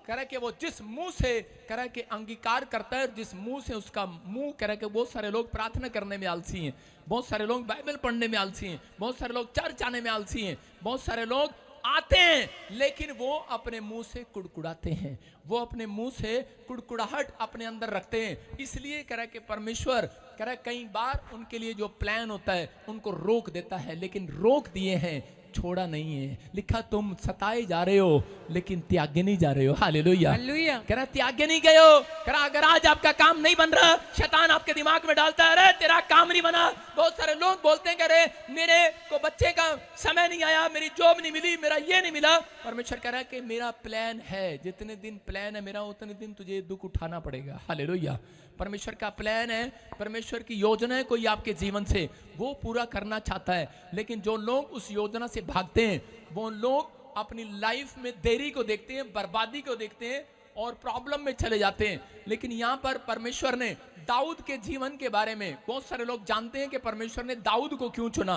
कह रहा कि वो जिस मुंह से कह रहा कि अंगीकार करता है, जिस मुंह से उसका मुंह, कह रहा कि बहुत सारे लोग प्रार्थना करने में आलसी हैं, बहुत सारे लोग बाइबल पढ़ने में आलसी हैं, बहुत सारे लोग चर्च आने में आलसी हैं, बहुत सारे लोग आते हैं लेकिन वो अपने मुंह से कुड़कुड़ाते हैं, वो अपने मुंह से कुड़कुड़ाहट अपने अंदर रखते हैं। इसलिए कह रहा है कि परमेश्वर कह रहा है कई बार उनके लिए जो प्लान होता है उनको रोक देता है, लेकिन रोक दिए हैं, छोड़ा नहीं है। लिखा तुम सताए जा रहे हो लेकिन त्यागे नहीं जा रहे हो। हालेलुया। कह रहा त्यागे नहीं गए हो। कह रहा अगर आज आपका काम नहीं बन रहा, शैतान आपके दिमाग में डालता है अरे तेरा काम नहीं बना। बहुत सारे लोग बोलते हैं कि अरे मेरे को बच्चे का समय नहीं आया, मेरी जॉब नहीं मिली, मेरा ये नहीं मिला। परमेश्वर कह रहा है कि मेरा प्लान है, जितने दिन प्लान है मेरा उतने दिन तुझे दुख उठाना पड़ेगा। हालेलुया। परमेश्वर का प्लान है, परमेश्वर की योजना है कोई आपके जीवन से, वो पूरा करना चाहता है। लेकिन जो लोग उस योजना से भागते हैं वो लोग अपनी लाइफ में देरी को देखते हैं, बर्बादी को देखते हैं और प्रॉब्लम में चले जाते हैं। लेकिन यहाँ पर परमेश्वर ने दाऊद के जीवन के बारे में, बहुत सारे लोग जानते हैं कि परमेश्वर ने दाऊद को क्यों चुना।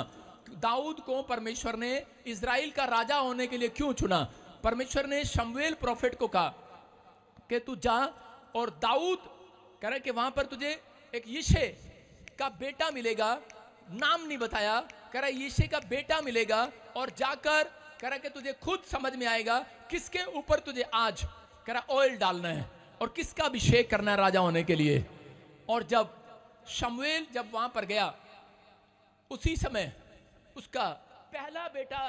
दाऊद को परमेश्वर ने इजराइल का राजा होने के लिए क्यों चुना। परमेश्वर ने शमूएल प्रोफेट को कहा कि तू जा और दाऊद कह रहा कि वहां पर तुझे एक यिशे का बेटा मिलेगा, नाम नहीं बताया, कह रहा यिशे का बेटा मिलेगा और जाकर कह रहा कि तुझे खुद समझ में आएगा किसके ऊपर तुझे आज कह रहा ऑयल डालना है और किसका अभिषेक करना है राजा होने के लिए। और जब शमूएल जब वहां पर गया, उसी समय उसका पहला बेटा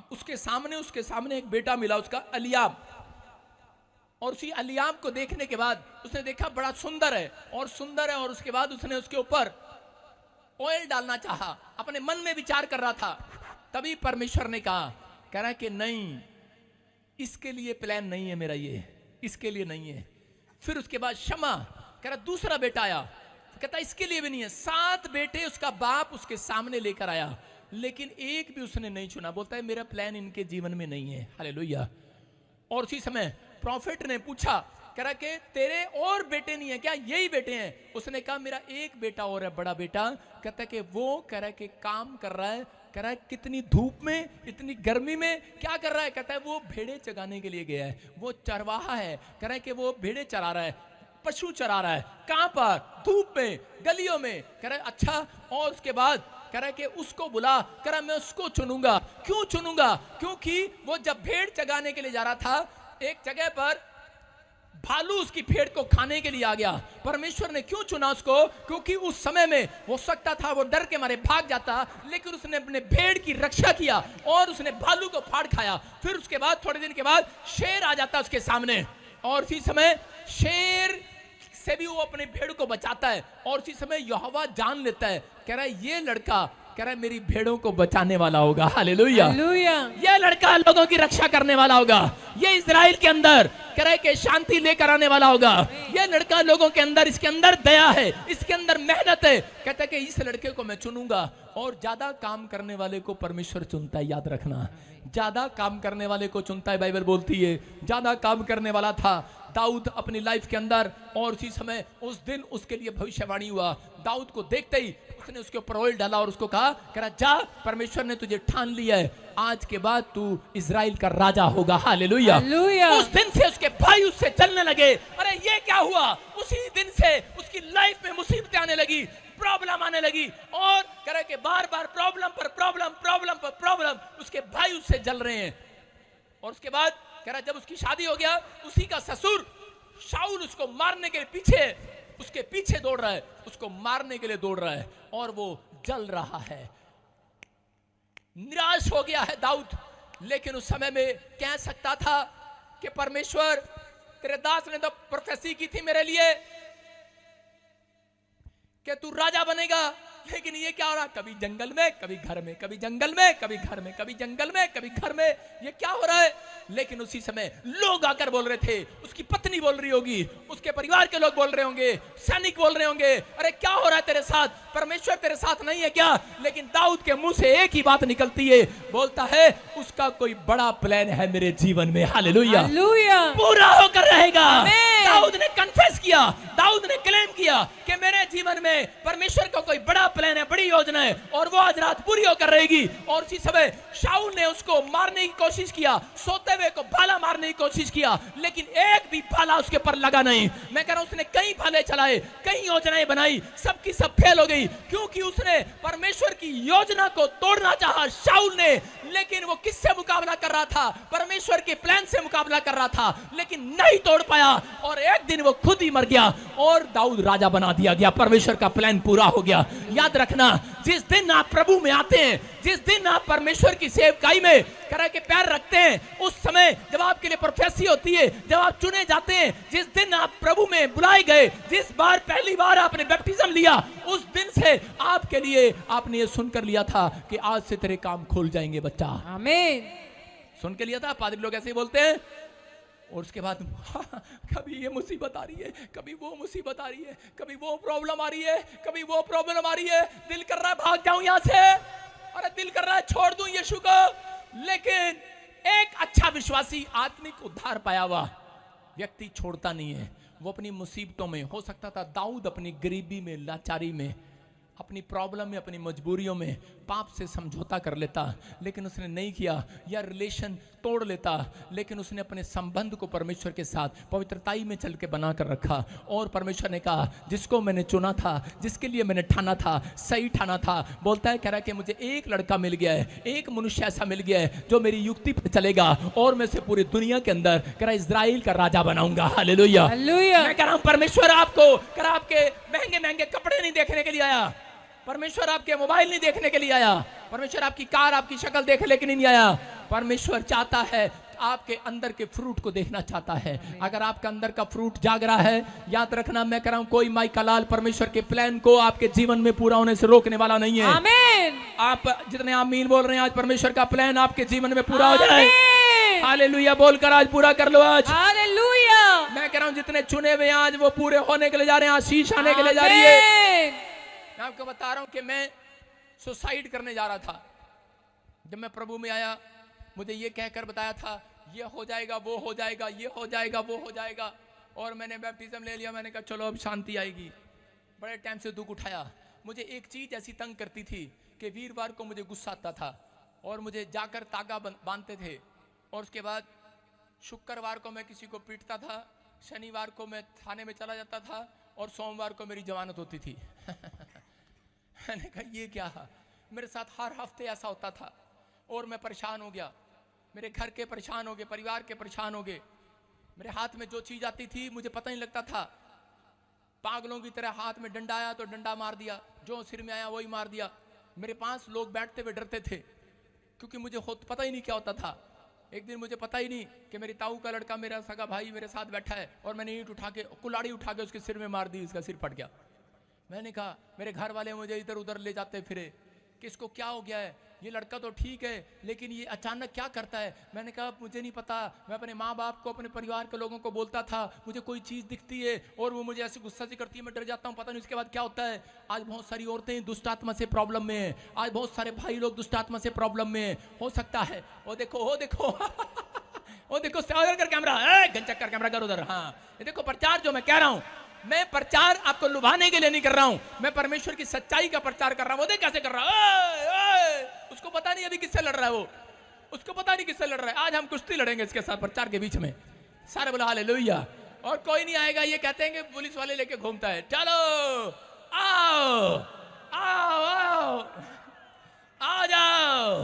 उसके सामने एक बेटा मिला, उसका अलियाब। और उसी अलियाब को देखने के बाद उसने देखा बड़ा सुंदर है और उसके बाद उसने उसके ऊपर ऑयल डालना चाहा, अपने मन में विचार कर रहा था। तभी परमेश्वर ने कहा, कह रहा है कि नहीं, इसके लिए प्लान नहीं है मेरा, ये इसके लिए नहीं है। फिर उसके बाद शमा कह रहा दूसरा बेटा आया, कहता इसके लिए भी नहीं है। 7 बेटे उसका बाप उसके सामने लेकर आया, लेकिन एक भी उसने नहीं चुना। बोलता है मेरा प्लान इनके जीवन में नहीं है। हालेलुया। और उसी समय प्रॉफिट ने पूछा, कह रहा कि तेरे और बेटे नहीं है क्या, यही बेटे हैं? उसने कहा मेरा एक बेटा और है, बड़ा बेटा। कहता कि वो कह रहा है कि काम कर रहा है, कह रहा है कितनी धूप में, इतनी गर्मी में क्या कर रहा है? कहता है वो भेड़े चराने के लिए गया है, वो चरवाहा है। कह रहा है कि वो भेड़े चरा रहा है, पशु चरा रहा है। कहां पर? धूप में, गलियों में। कह रहा है अच्छा। और उसके बाद कह रहा है कि उसको बुला, कह रहा मैं उसको चुनूंगा। क्यों चुनूंगा? क्योंकि वो जब भेड़ चगाने के लिए जा रहा था, एक जगह पर भालू उसकी भेड़ को खाने के लिए आ गया। परमेश्वर ने क्यों चुना उसको? क्योंकि उस समय में हो सकता था वो डर के मारे भाग जाता, लेकिन उसने अपने भेड़ की रक्षा किया और उसने भालू को फाड़ खाया। फिर उसके बाद थोड़े दिन के बाद शेर आ जाता उसके सामने, और उसी समय शेर से भी वो अपने भेड़ को बचाता है। और उसी समय यहोवा जान लेता है, कह रहा है ये लड़का कह रहा है मेरी भेड़ों को बचाने वाला होगा। हालेलुया। ये लड़का लोगों की रक्षा करने वाला होगा। ये इजराइल के अंदर कह रहा है कि शांति लेकर आने वाला होगा। ये लड़का लोगों के अंदर, इसके अंदर दया है, इसके अंदर मेहनत है। कहता है कि इस लड़के को मैं चुनूंगा। और ज्यादा काम करने वाले को परमेश्वर चुनता है, याद रखना। ज्यादा काम करने वाले को चुनता है, बाइबल बोलती है। ज्यादा काम करने वाला था दाऊद अपनी लाइफ के अंदर। और उसी समय उस दिन उसके लिए भविष्यवाणी हुआ। दाऊद को देखते ही उसने उसके ऊपर ऑयल डाला और उसको कहा, कह रहा जा, परमेश्वर ने तुझे ठान लिया है, आज के बाद तू इजराइल का राजा होगा। हालेलुया। उस दिन से उसके भाई उससे चलने लगे। अरे ये क्या हुआ? उसी दिन से उसकी लाइफ में मुसीबतें आने लगी, प्रॉब्लम आने लगी। और कह रहा कि बार बार प्रॉब्लम पर प्रॉब्लम, प्रॉब्लम पर प्रॉब्लम। उसके भाई उससे जल रहे हैं। और उसके बाद कह रहा जब उसकी शादी हो गया, उसी का ससुर शाऊल उसको मारने के पीछे, उसके पीछे दौड़ रहा है, उसको मारने के लिए दौड़ रहा है, और वो जल रहा है। निराश हो गया है दाऊद। लेकिन उस समय में कह सकता था कि परमेश्वर तेरे दास ने तो प्रोफेसी की थी मेरे लिए कि तू राजा बनेगा, लेकिन ये क्या हो रहा? कभी जंगल में, कभी घर में, कभी जंगल में, कभी घर में, कभी जंगल में, कभी घर में। ये क्या हो रहा है? लेकिन उसी समय लोग आकर बोल रहे थे, उसकी पत्नी बोल रही होगी, उसके परिवार के लोग बोल रहे होंगे, सैनिक बोल रहे होंगे, अरे क्या हो रहा है तेरे साथ? परमेश्वर तेरे साथ नहीं है क्या? लेकिन दाऊद के मुंह से एक ही बात निकलती है, बोलता है उसका कोई बड़ा प्लान है मेरे जीवन में। हालेलुया। पूरा होकर रहेगा। दाऊद ने कन्फेस किया, दाऊद ने क्लेम किया कि मेरे जीवन में परमेश्वर का कोई बड़ा प्लान है, बड़ी योजना है, और वो आज रात पूरी होकर रहेगी। और उसी समय शाऊल ने उसको मारने की कोशिश किया, सोते हुए को भाला मारने की कोशिश किया, लेकिन एक भी भाला उसके पर लगा नहीं। मैं कह रहा हूं उसने कई भाले चलाए, कई योजनाएं बनाई, सबकी सब फेल हो गई, क्योंकि उसने परमेश्वर की योजना को तोड़ना चाहा शाऊल ने। लेकिन वो किससे मुकाबला कर रहा था? परमेश्वर के प्लान से मुकाबला कर रहा था, लेकिन नहीं तोड़ पाया। और एक दिन वो खुद ही मर गया और दाऊद राजा बना दिया गया। परमेश्वर का प्लान पूरा हो गया। याद रखना, जिस दिन आप प्रभु में आते हैं, जिस दिन आप परमेश्वर की सेवकाई में करा के पैर रखते हैं, उस समय जब आपके लिए प्रोफेसी होती है, जब आप चुने जाते हैं, जिस दिन आप प्रभु में बुलाए गए, जिस बार पहली बार आपने बैप्टिज्म लिया, उस दिन से आपके लिए आपने ये सुनकर लिया था कि आज से तेरे काम खुल जाएंगे बच्चा। आमीन। सुन के लिया था। पादरी लोग ऐसे ही बोलते हैं। और उसके बाद कभी ये मुसीबत आ रही है, कभी वो मुसीबत आ रही है, कभी वो प्रॉब्लम आ रही है, कभी वो प्रॉब्लम आ रही है। दिल कर रहा है भाग जाऊं यहां से, अरे दिल कर रहा है छोड़ दूं यीशु को, लेकिन एक अच्छा विश्वासी आत्मिक उद्धार पाया हुआ व्यक्ति छोड़ता नहीं है। वो अपनी मुसीबतों में, हो सकता था दाऊद अपनी गरीबी में, लाचारी में, अपनी प्रॉब्लम में, अपनी मजबूरियों में पाप से समझौता कर लेता, लेकिन उसने नहीं किया, या रिलेशन तोड़ लेता, लेकिन उसने अपने संबंध को परमेश्वर के साथ पवित्रताई में चल के बना कर रखा। और परमेश्वर ने कहा जिसको मैंने चुना था, जिसके लिए मैंने ठाना था, सही ठाना था, बोलता है, कह रहा है कि मुझे एक लड़का मिल गया है, एक मनुष्य ऐसा मिल गया है जो मेरी युक्ति पर चलेगा और मैं से पूरी दुनिया के अंदर कह रहा इजराइल का राजा बनाऊंगा। हालेलुया। मैं कह रहा हूं परमेश्वर आपको कह रहा आपके महंगे महंगे कपड़े नहीं देखने के लिए आया, परमेश्वर आपके मोबाइल नहीं देखने के लिए आया, परमेश्वर आपकी कार, आपकी शक्ल देखने के लिए नहीं आया। परमेश्वर चाहता है आपके अंदर के फ्रूट को देखना चाहता है। अगर आपका अंदर का फ्रूट जाग रहा है, याद रखना, मैं कह रहा हूं कोई माइका लाल परमेश्वर के प्लान को आपके जीवन में पूरा होने से रोकने वाला नहीं है। आमीन। आप जितने आमीन बोल रहे हैं, आज परमेश्वर का प्लान आपके जीवन में पूरा हो जाए। हालेलुया बोलकर आज पूरा कर लो आज। हालेलुया। मैं कह रहा हूं जितने चुने हुए आज वो पूरे होने के लिए जा रहे हैं, आशीष आने के लिए जा रही है। मैं आपको बता रहा हूं कि मैं सुसाइड करने जा रहा था। जब मैं प्रभु में आया, मुझे ये कहकर बताया था ये हो जाएगा, वो हो जाएगा, ये हो जाएगा, वो हो जाएगा, और मैंने बैप्टिज्म ले लिया। मैंने कहा चलो अब शांति आएगी। बड़े टाइम से दुख उठाया। मुझे एक चीज ऐसी तंग करती थी कि वीरवार को मुझे गुस्सा आता था और मुझे जाकर तागा बांधते थे, और उसके बाद शुक्रवार को मैं किसी को पीटता था, शनिवार को मैं थाने में चला जाता था, और सोमवार को मेरी जमानत होती थी। मैंने कहा ये क्या है, मेरे साथ हर हफ्ते ऐसा होता था, और मैं परेशान हो गया। मेरे घर के परेशान हो गए, परिवार के परेशान हो गए। मेरे हाथ में जो चीज आती थी मुझे पता नहीं लगता था। पागलों की तरह हाथ में डंडा आया तो डंडा मार दिया, जो सिर में आया वही मार दिया। मेरे पास लोग बैठते हुए डरते थे क्योंकि मुझे पता ही नहीं क्या होता था। एक दिन मुझे पता ही नहीं कि मेरी ताऊ का लड़का, मेरा सगा भाई मेरे साथ बैठा है, और मैंने ईंट उठा के, कुल्हाड़ी उठा के उसके सिर में मार दी, उसका सिर फट गया। मैंने कहा, मेरे घर वाले मुझे इधर उधर ले जाते फिरे कि इसको क्या हो गया है, ये लड़का तो ठीक है लेकिन ये अचानक क्या करता है। मैंने कहा मुझे नहीं पता। मैं अपने माँ बाप को, अपने परिवार के लोगों को बोलता था मुझे कोई चीज़ दिखती है और वो मुझे ऐसे गुस्सा से करती है, मैं डर जाता हूँ, पता नहीं उसके बाद क्या होता है। आज बहुत सारी औरतें दुष्ट आत्मा से प्रॉब्लम में है, आज बहुत सारे भाई लोग दुष्ट आत्मा से प्रॉब्लम में है। हो सकता है वो देखो वो देखो वो देखो कर कैमरा, घंचक कर कैमरा कर उधर। हाँ ये देखो प्रचार जो मैं कह रहा हूँ, मैं प्रचार आपको लुभाने के लिए नहीं कर रहा हूं, मैं परमेश्वर की सच्चाई का प्रचार कर रहा हूं। वो देख कैसे कर रहा है, उसको पता नहीं अभी किससे लड़ रहा है, वो उसको पता नहीं किससे लड़ रहा है। आज हम कुश्ती लड़ेंगे इसके साथ प्रचार के बीच में। सारे बोला हालेलुया। और कोई नहीं आएगा, ये कहते हैं कि पुलिस वाले लेके घूमता है। चलो आओ आओ आओ आ जाओ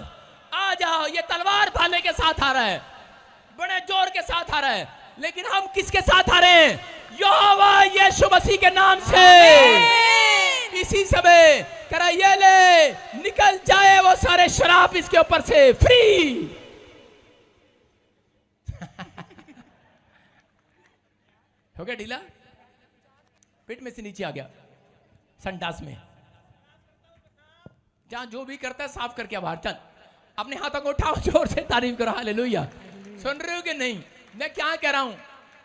आ जाओ। ये तलवार भाले के साथ आ रहा है, बड़े जोर के साथ आ रहा है, लेकिन हम किसके साथ आ रहे हैं? यहोवा यीशु मसीह के नाम से। इसी समय करा ये ले, निकल जाए वो सारे शराब इसके ऊपर से, फ्री। हो गया ढीला, पेट में से नीचे आ गया, संडास में। जहां जो भी करता है साफ करके बाहर चल। अपने हाथों को उठाओ, जोर से तारीफ करो, हालेलुया। सुन रहे हो कि नहीं? मैं क्या कह रहा हूं,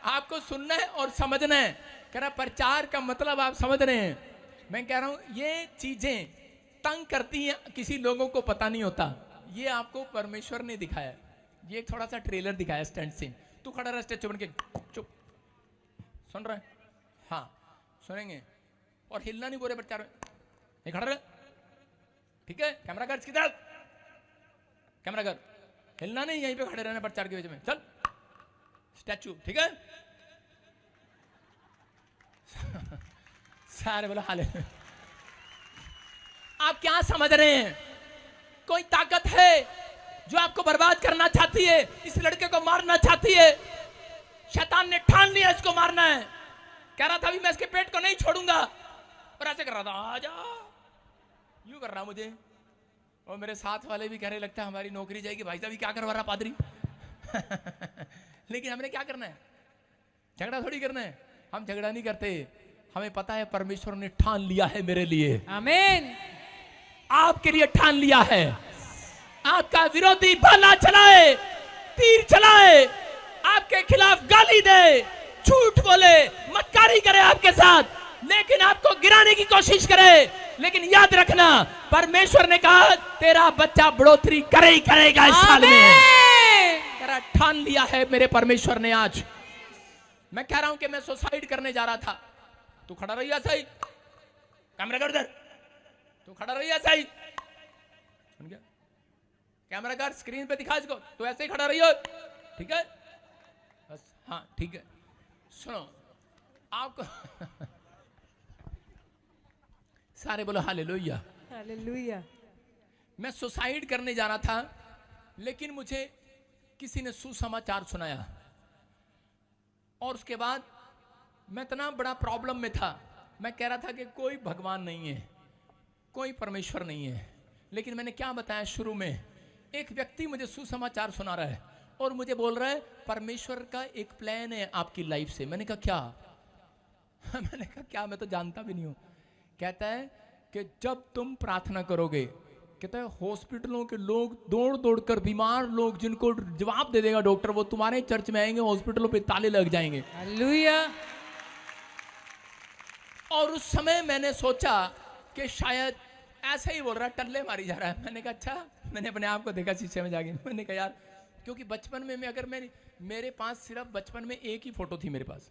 आपको सुनना है और समझना है। कह रहा प्रचार का मतलब आप समझ रहे हैं। मैं कह रहा हूं ये चीजें तंग करती हैं, किसी लोगों को पता नहीं होता। ये आपको परमेश्वर ने दिखाया। ये थोड़ा सा ट्रेलर दिखाया, स्टैंड सीन। तू खड़ा रहा स्टेचू बन के, चुप। सुन रहे हैं? हाँ सुनेंगे, और हिलना नहीं पूरे प्रचार में। ये खड़ा रहे, ठीक है? कैमरा कर, इसकी तरफ कैमरा कर, हिलना नहीं, यहीं पे खड़े रहना प्रचार के बीच में। चल स्टैचू, ठीक है? सारे बोला हाले। आप क्या समझ रहे हैं? कोई ताकत है जो आपको बर्बाद करना चाहती है, इस लड़के को मारना चाहती है। शैतान ने ठान लिया इसको मारना है। कह रहा था अभी मैं इसके पेट को नहीं छोड़ूंगा, और ऐसे कर रहा था, आजा यूं कर रहा मुझे। और मेरे साथ वाले भी कह रहे लगता है हमारी नौकरी जाएगी, भाई साहब क्या करवा रहा पादरी। लेकिन हमने क्या करना है? झगड़ा थोड़ी करना है। हम झगड़ा नहीं करते, हमें पता है परमेश्वर ने ठान लिया है मेरे लिए। आमीन। आपके लिए ठान लिया है। आपका विरोधी भाला चलाए, तीर चलाए, आपके खिलाफ गाली दे, झूठ बोले, मक्कारी करे आपके साथ, लेकिन आपको गिराने की कोशिश करे, लेकिन याद रखना परमेश्वर ने कहा तेरा बच्चा बढ़ोतरी करे ही करेगा इस साल में। कह रहा ठान लिया है मेरे परमेश्वर ने आज। मैं कह रहा हूं कि मैं सुसाइड करने जा रहा था। तू खड़ा रहिए सही, कैमरा कर इधर, तू खड़ा रहिए सही, सुन गया? कैमरा कर, स्क्रीन पे दिखा इसको, तो ऐसे ही खड़ा रहिए, ठीक है? बस हाँ ठीक है। सुनो आपको सारे बोलो हालेलुया। हालेलुया। मैं सुसाइड करने जा रहा था, लेकिन मुझे किसी ने सुसमाचार सुनाया, और उसके बाद मैं इतना बड़ा प्रॉब्लम में था। मैं कह रहा था कि कोई भगवान नहीं है, कोई परमेश्वर नहीं है। लेकिन मैंने क्या बताया शुरू में, एक व्यक्ति मुझे सुसमाचार सुना रहा है और मुझे बोल रहा है परमेश्वर का एक प्लान है आपकी लाइफ से। मैंने कहा क्या? मैंने कहा क्या, मैं तो जानता भी नहीं हूं। कहता है कि जब तुम प्रार्थना करोगे, कहता है हॉस्पिटलों के लोग दौड़ दौड़ कर, बीमार लोग जिनको जवाब दे देगा डॉक्टर, वो तुम्हारे चर्च में आएंगे, हॉस्पिटलों पे ताले लग जाएंगे। हालेलुया। और उस समय मैंने सोचा कि शायद ऐसे ही बोल रहा है, टल्ले मारी जा रहा है। मैंने कहा अच्छा। मैंने अपने आप को देखा शीशे में जाके, मैंने कहा यार, क्योंकि बचपन में मैं अगर मेरे पास सिर्फ बचपन में एक ही फोटो थी। मेरे पास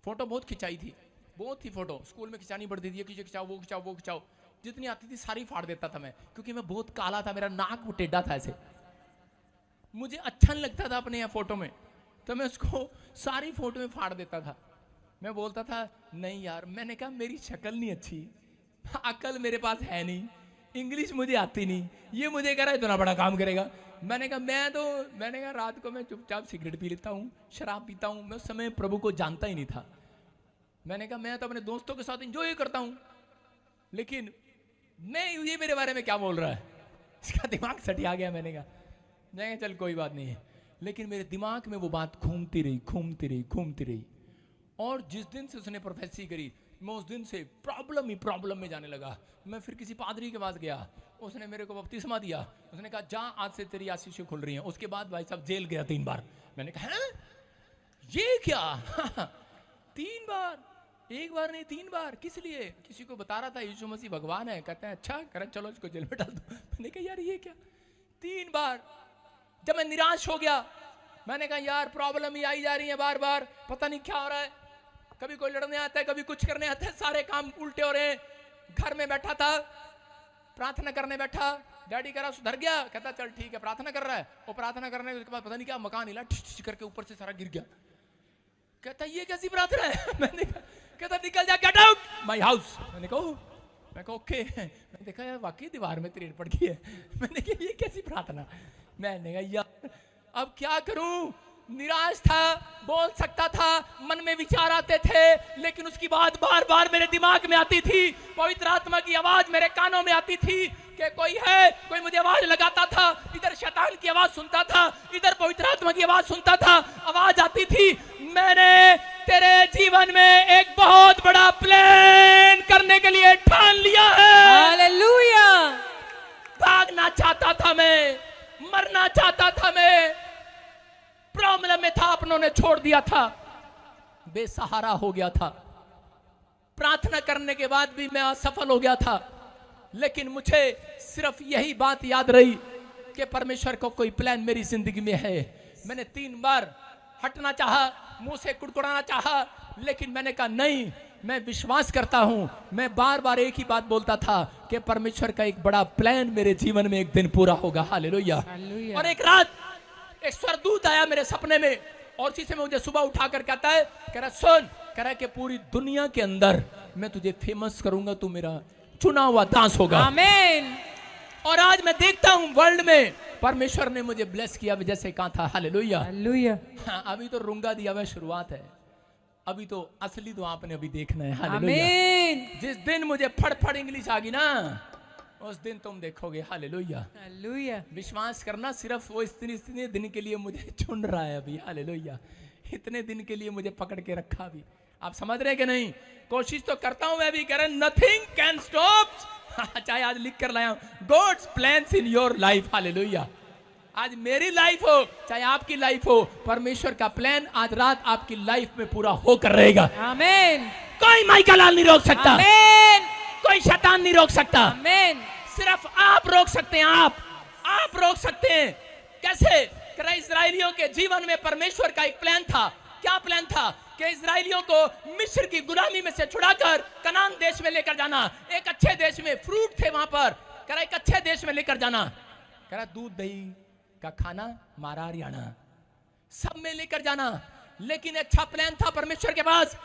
फोटो बहुत खिंचाई थी, बहुत ही फोटो स्कूल में खिंचानी पड़ती थी, ये खिंचाओ वो खिंचाओ वो खिंचाओ, जितनी आती थी सारी फाड़ देता था मैं, क्योंकि मैं बहुत काला था, मेरा नाक वो टेढ़ा था ऐसे, मुझे अच्छा नहीं लगता था अपने यहाँ फोटो में, तो मैं उसको सारी फोटो में फाड़ देता था। मैं बोलता था नहीं यार, मैंने कहा मेरी शक्ल नहीं अच्छी, अकल मेरे पास है नहीं, इंग्लिश मुझे आती नहीं, ये मुझे कह रहा है इतना बड़ा काम करेगा। मैंने कहा रात को मैं चुपचाप सिगरेट पी लेता हूँ, शराब पीता हूँ। मैं उस समय प्रभु को जानता ही नहीं था। मैंने कहा मैं तो अपने दोस्तों के साथ एंजॉय करता हूँ, लेकिन मैं ये मेरे बारे में क्या बोल रहा है, इसका दिमाग सटिया गया। मैंने कहा चल कोई बात नहीं है, लेकिन मेरे दिमाग में वो बात घूमती रही। और जिस दिन से उसने प्रोफेसी करी, मैं उस दिन से प्रॉब्लम में जाने लगा। मैं फिर किसी पादरी के पास गया, उसने मेरे को बपतिस्मा दिया। उसने कहा जा आज से तेरी आशीषें खुल रही हैं। उसके बाद भाई साहब जेल गया 3 बार। मैंने कहा ये क्या 3 बार, 1 बार नहीं 3 बार, किस लिए? किसी को बता रहा था यीशु मसीह भगवान है। कहते हैं अच्छा, कर चलो इसको जेल में डाल दो। मैंने कहा यार ये क्या 3 बार। जब मैं निराश हो गया, मैंने कहा यार प्रॉब्लम ही आई जा रही है बार बार, पता नहीं क्या हो रहा है। कभी कोई लड़ने आता है, कभी कुछ करने आता है, सारे काम उल्टे हो रहे हैं। घर में बैठा था, प्रार्थना करने बैठा, डैडी कह रहा सुधर गया, कहता चल ठीक है प्रार्थना कर रहा है। वो प्रार्थना करने के बाद पता नहीं क्या मकान हिला, ठिश करके ऊपर से सारा गिर गया। कहता ये कैसी प्रार्थना है? मैंने कहा, कहता निकल जा, गेट आउट माय हाउस। मैंने कहा ओके। मैंने देखा यार वाकई दीवार में त्रेड़ पड़ गई है। मैंने कहा ये कैसी प्रार्थना? मैंने कहा यार अब क्या करूं, निराश था, बोल सकता था, मन में विचार आते थे, लेकिन उसकी बात बार बार मेरे दिमाग में आती थी। पवित्र आत्मा की आवाज मेरे कानों में आती थी कि कोई है, कोई मुझे आवाज लगाता था। इधर शैतान की आवाज सुनता था, इधर पवित्र आत्मा की आवाज सुनता था, आवाज आती थी मैंने तेरे जीवन में एक बहुत बड़ा प्लान करने के लिए ठान लिया है। हालेलुया। भागना चाहता था मैं, मरना चाहता था मैं, प्रॉब्लम में था, अपनों ने छोड़ दिया था, बेसहारा हो गया था। प्रार्थना करने के बाद भी मैं असफल हो गया था, लेकिन मुझे सिर्फ यही बात याद रही कि परमेश्वर को कोई प्लान मेरी जिंदगी में है। मैंने 3 बार हटना चाहा, मुंह से कुड़कुड़ाना चाहा, लेकिन मैंने कहा नहीं, मैं विश्वास करता हूं। मैं बार बार एक ही बात बोलता था कि परमेश्वर का एक बड़ा प्लान मेरे जीवन में एक दिन पूरा होगा। हालेलुया। और एक रात एक स्वर्गदूत आया मेरे सपने में, और उसी से मुझे सुबह उठाकर कहता है, कह रहा सुन, कह रहा कि पूरी दुनिया के अंदर मैं तुझे फेमस करूंगा, तू मेरा चुना हुआ दास होगा। आमीन। और आज मैं देखता हूं वर्ल्ड में परमेश्वर ने मुझे ब्लेस किया, जैसे कहा था। हालेलुया। हालेलुया। हाँ, अभी तो रूंगा दिया हुआ शुरुआत है, अभी तो असली तो आपने अभी देखना है। हालेलुया। आमीन। जिस दिन मुझे फड़ इंग्लिश आ गई ना, उस दिन तुम देखोगे। हालेलुया। हालेलुया। विश्वास करना, सिर्फ वो इतने दिन के लिए मुझे चुन रहा है अभी। हालेलुया। इतने दिन के लिए मुझे पकड़ के रखा अभी। आप समझ रहे कि नहीं? कोशिश तो करता हूं मैं भी, कह रहा नथिंग कैन स्टॉप। चाहे आज लिख कर लाया हूं, God's plans in your life. Hallelujah. आज मेरी लाइफ हो, चाहे आपकी लाइफ हो, परमेश्वर का प्लान आज रात आपकी लाइफ में पूरा होकर रहेगा। आमीन। कोई माइकल लाल नहीं रोक सकता। आमीन। कोई शैतान नहीं रोक सकता। आमीन। सिर्फ आप रोक सकते हैं। आप रोक सकते हैं। कैसे? करा इजराइलियों के जीवन में परमेश्वर का एक प्लान था। क्या प्लान था? कि इजराइलियों को मिस्र की गुलामी में से छुड़ाकर कनान देश में लेकर जाना, एक अच्छे देश में, फ्रूट थे वहां पर, करा एक अच्छे देश में लेकर जाना, करा दूध दही का खाना, मारा हरियाणा सब में लेकर जाना। लेकिन अच्छा प्लान था परमेश्वर के पास,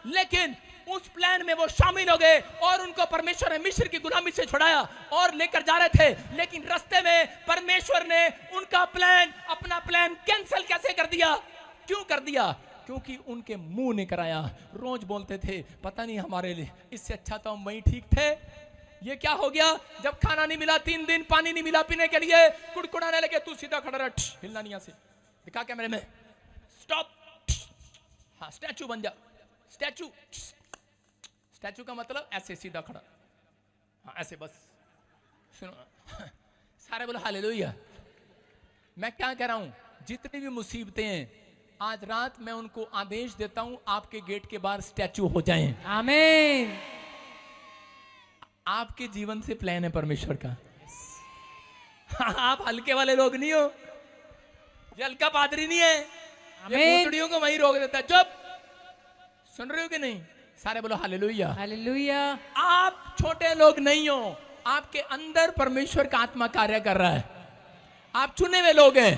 लेकिन उस प्लान में वो शामिल हो गए और उनको परमेश्वर ने मिस्र की गुलामी से छुड़ाया और लेकर जा रहे थे। लेकिन रास्ते में परमेश्वर ने उनका प्लान, अपना प्लान कैंसिल कैसे कर दिया? क्यों कर दिया? क्योंकि उनके मुंह ने कराया। रोज बोलते थे पता नहीं हमारे लिए, इससे अच्छा तो हम वहीं ठीक थे। ये क्या हो गया? जब खाना नहीं मिला, 3 दिन पानी नहीं मिला पीने के लिए, कुड़कुड़ाने लगे। तू सीधा खड़ा रह, हिलना नहीं, यहाँ से दिखा कैमरे में, स्टॉप, हाँ स्टैचू बन जा, स्टैचू। स्टैचू का मतलब ऐसे सीधा खड़ा, हाँ ऐसे बस। सुनो सारे बोलो हालेलुया। मैं क्या कह रहा हूं, जितनी भी मुसीबतें हैं आज रात मैं उनको आदेश देता हूं आपके गेट के बाहर स्टैचू हो जाएं। आमीन। आपके जीवन से प्लान है परमेश्वर का। आप हल्के वाले लोग नहीं हो, ये हल्का पादरी नहीं है, ये भूतड़ियों को वहीं रोक देता है। चुप, सुन रहे हो कि नहीं? सारे बोलो हालेलुया। हालेलुया। आप छोटे लोग नहीं हो, आपके अंदर परमेश्वर का आत्मा कार्य कर रहा है। आप चुने हुए लोग हैं।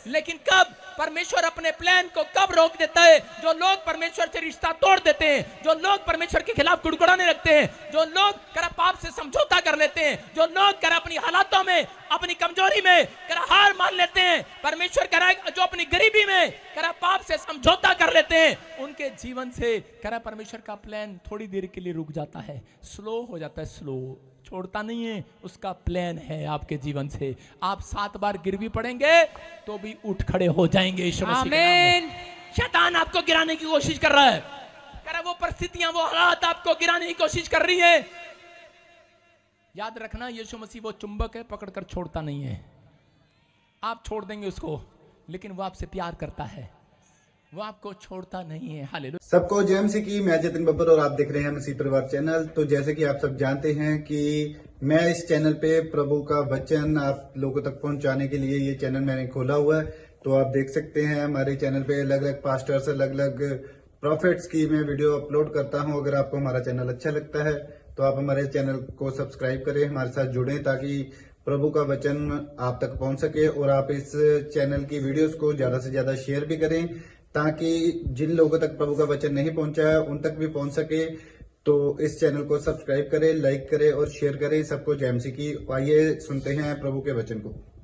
लेकिन कब परमेश्वर अपने प्लान को कब रोक देता है? जो लोग परमेश्वर से रिश्ता तोड़ देते हैं, जो लोग परमेश्वर के खिलाफ कुड़कुड़ाने लगते हैं, जो लोग करा पाप से समझौता कर लेते हैं, जो लोग करा अपनी हालातों में, अपनी कमजोरी में करा हार मान लेते हैं, परमेश्वर करा जो अपनी गरीबी में करा पाप से समझौता कर लेते हैं, उनके जीवन से करा परमेश्वर का प्लान थोड़ी देर के लिए रुक जाता है, स्लो हो जाता है। स्लो छोड़ता नहीं है, उसका प्लान है आपके जीवन से। आप 7 बार गिर भी पड़ेंगे तो भी उठ खड़े हो जाएंगे यीशु मसीह के नाम में। शैतान आपको गिराने की कोशिश कर रहा है, कर वो परिस्थितियां, वो हालात आपको गिराने की कोशिश कर रही है। याद रखना, यीशु मसीह वो चुंबक है, पकड़कर छोड़ता नहीं है। आप छोड़ देंगे उसको, लेकिन वो आपसे प्यार करता है, वो आपको छोड़ता नहीं है। हालेलुया। सबको जय मसीह की। मैं जतिन बब्बर और आप देख रहे हैं मसीह परिवार चैनल। तो जैसे कि आप सब जानते हैं कि मैं इस चैनल पे प्रभु का वचन आप लोगों तक पहुंचाने के लिए ये चैनल मैंने खोला हुआ है। तो आप देख सकते हैं हमारे चैनल पे अलग अलग पास्टर्स, अलग अलग प्रॉफिट्स की मैं वीडियो अपलोड करता हूं। अगर आपको हमारा चैनल अच्छा लगता है तो आप हमारे चैनल को सब्सक्राइब करें, हमारे साथ जुड़ें, ताकि प्रभु का वचन आप तक पहुंच सके। और आप इस चैनल की वीडियोस को ज्यादा से ज्यादा शेयर भी करें, ताकि जिन लोगों तक प्रभु का वचन नहीं पहुंचा है उन तक भी पहुंच सके। तो इस चैनल को सब्सक्राइब करें, लाइक करें और शेयर करें। सबको जय मसीह की। आइए सुनते हैं प्रभु के वचन को।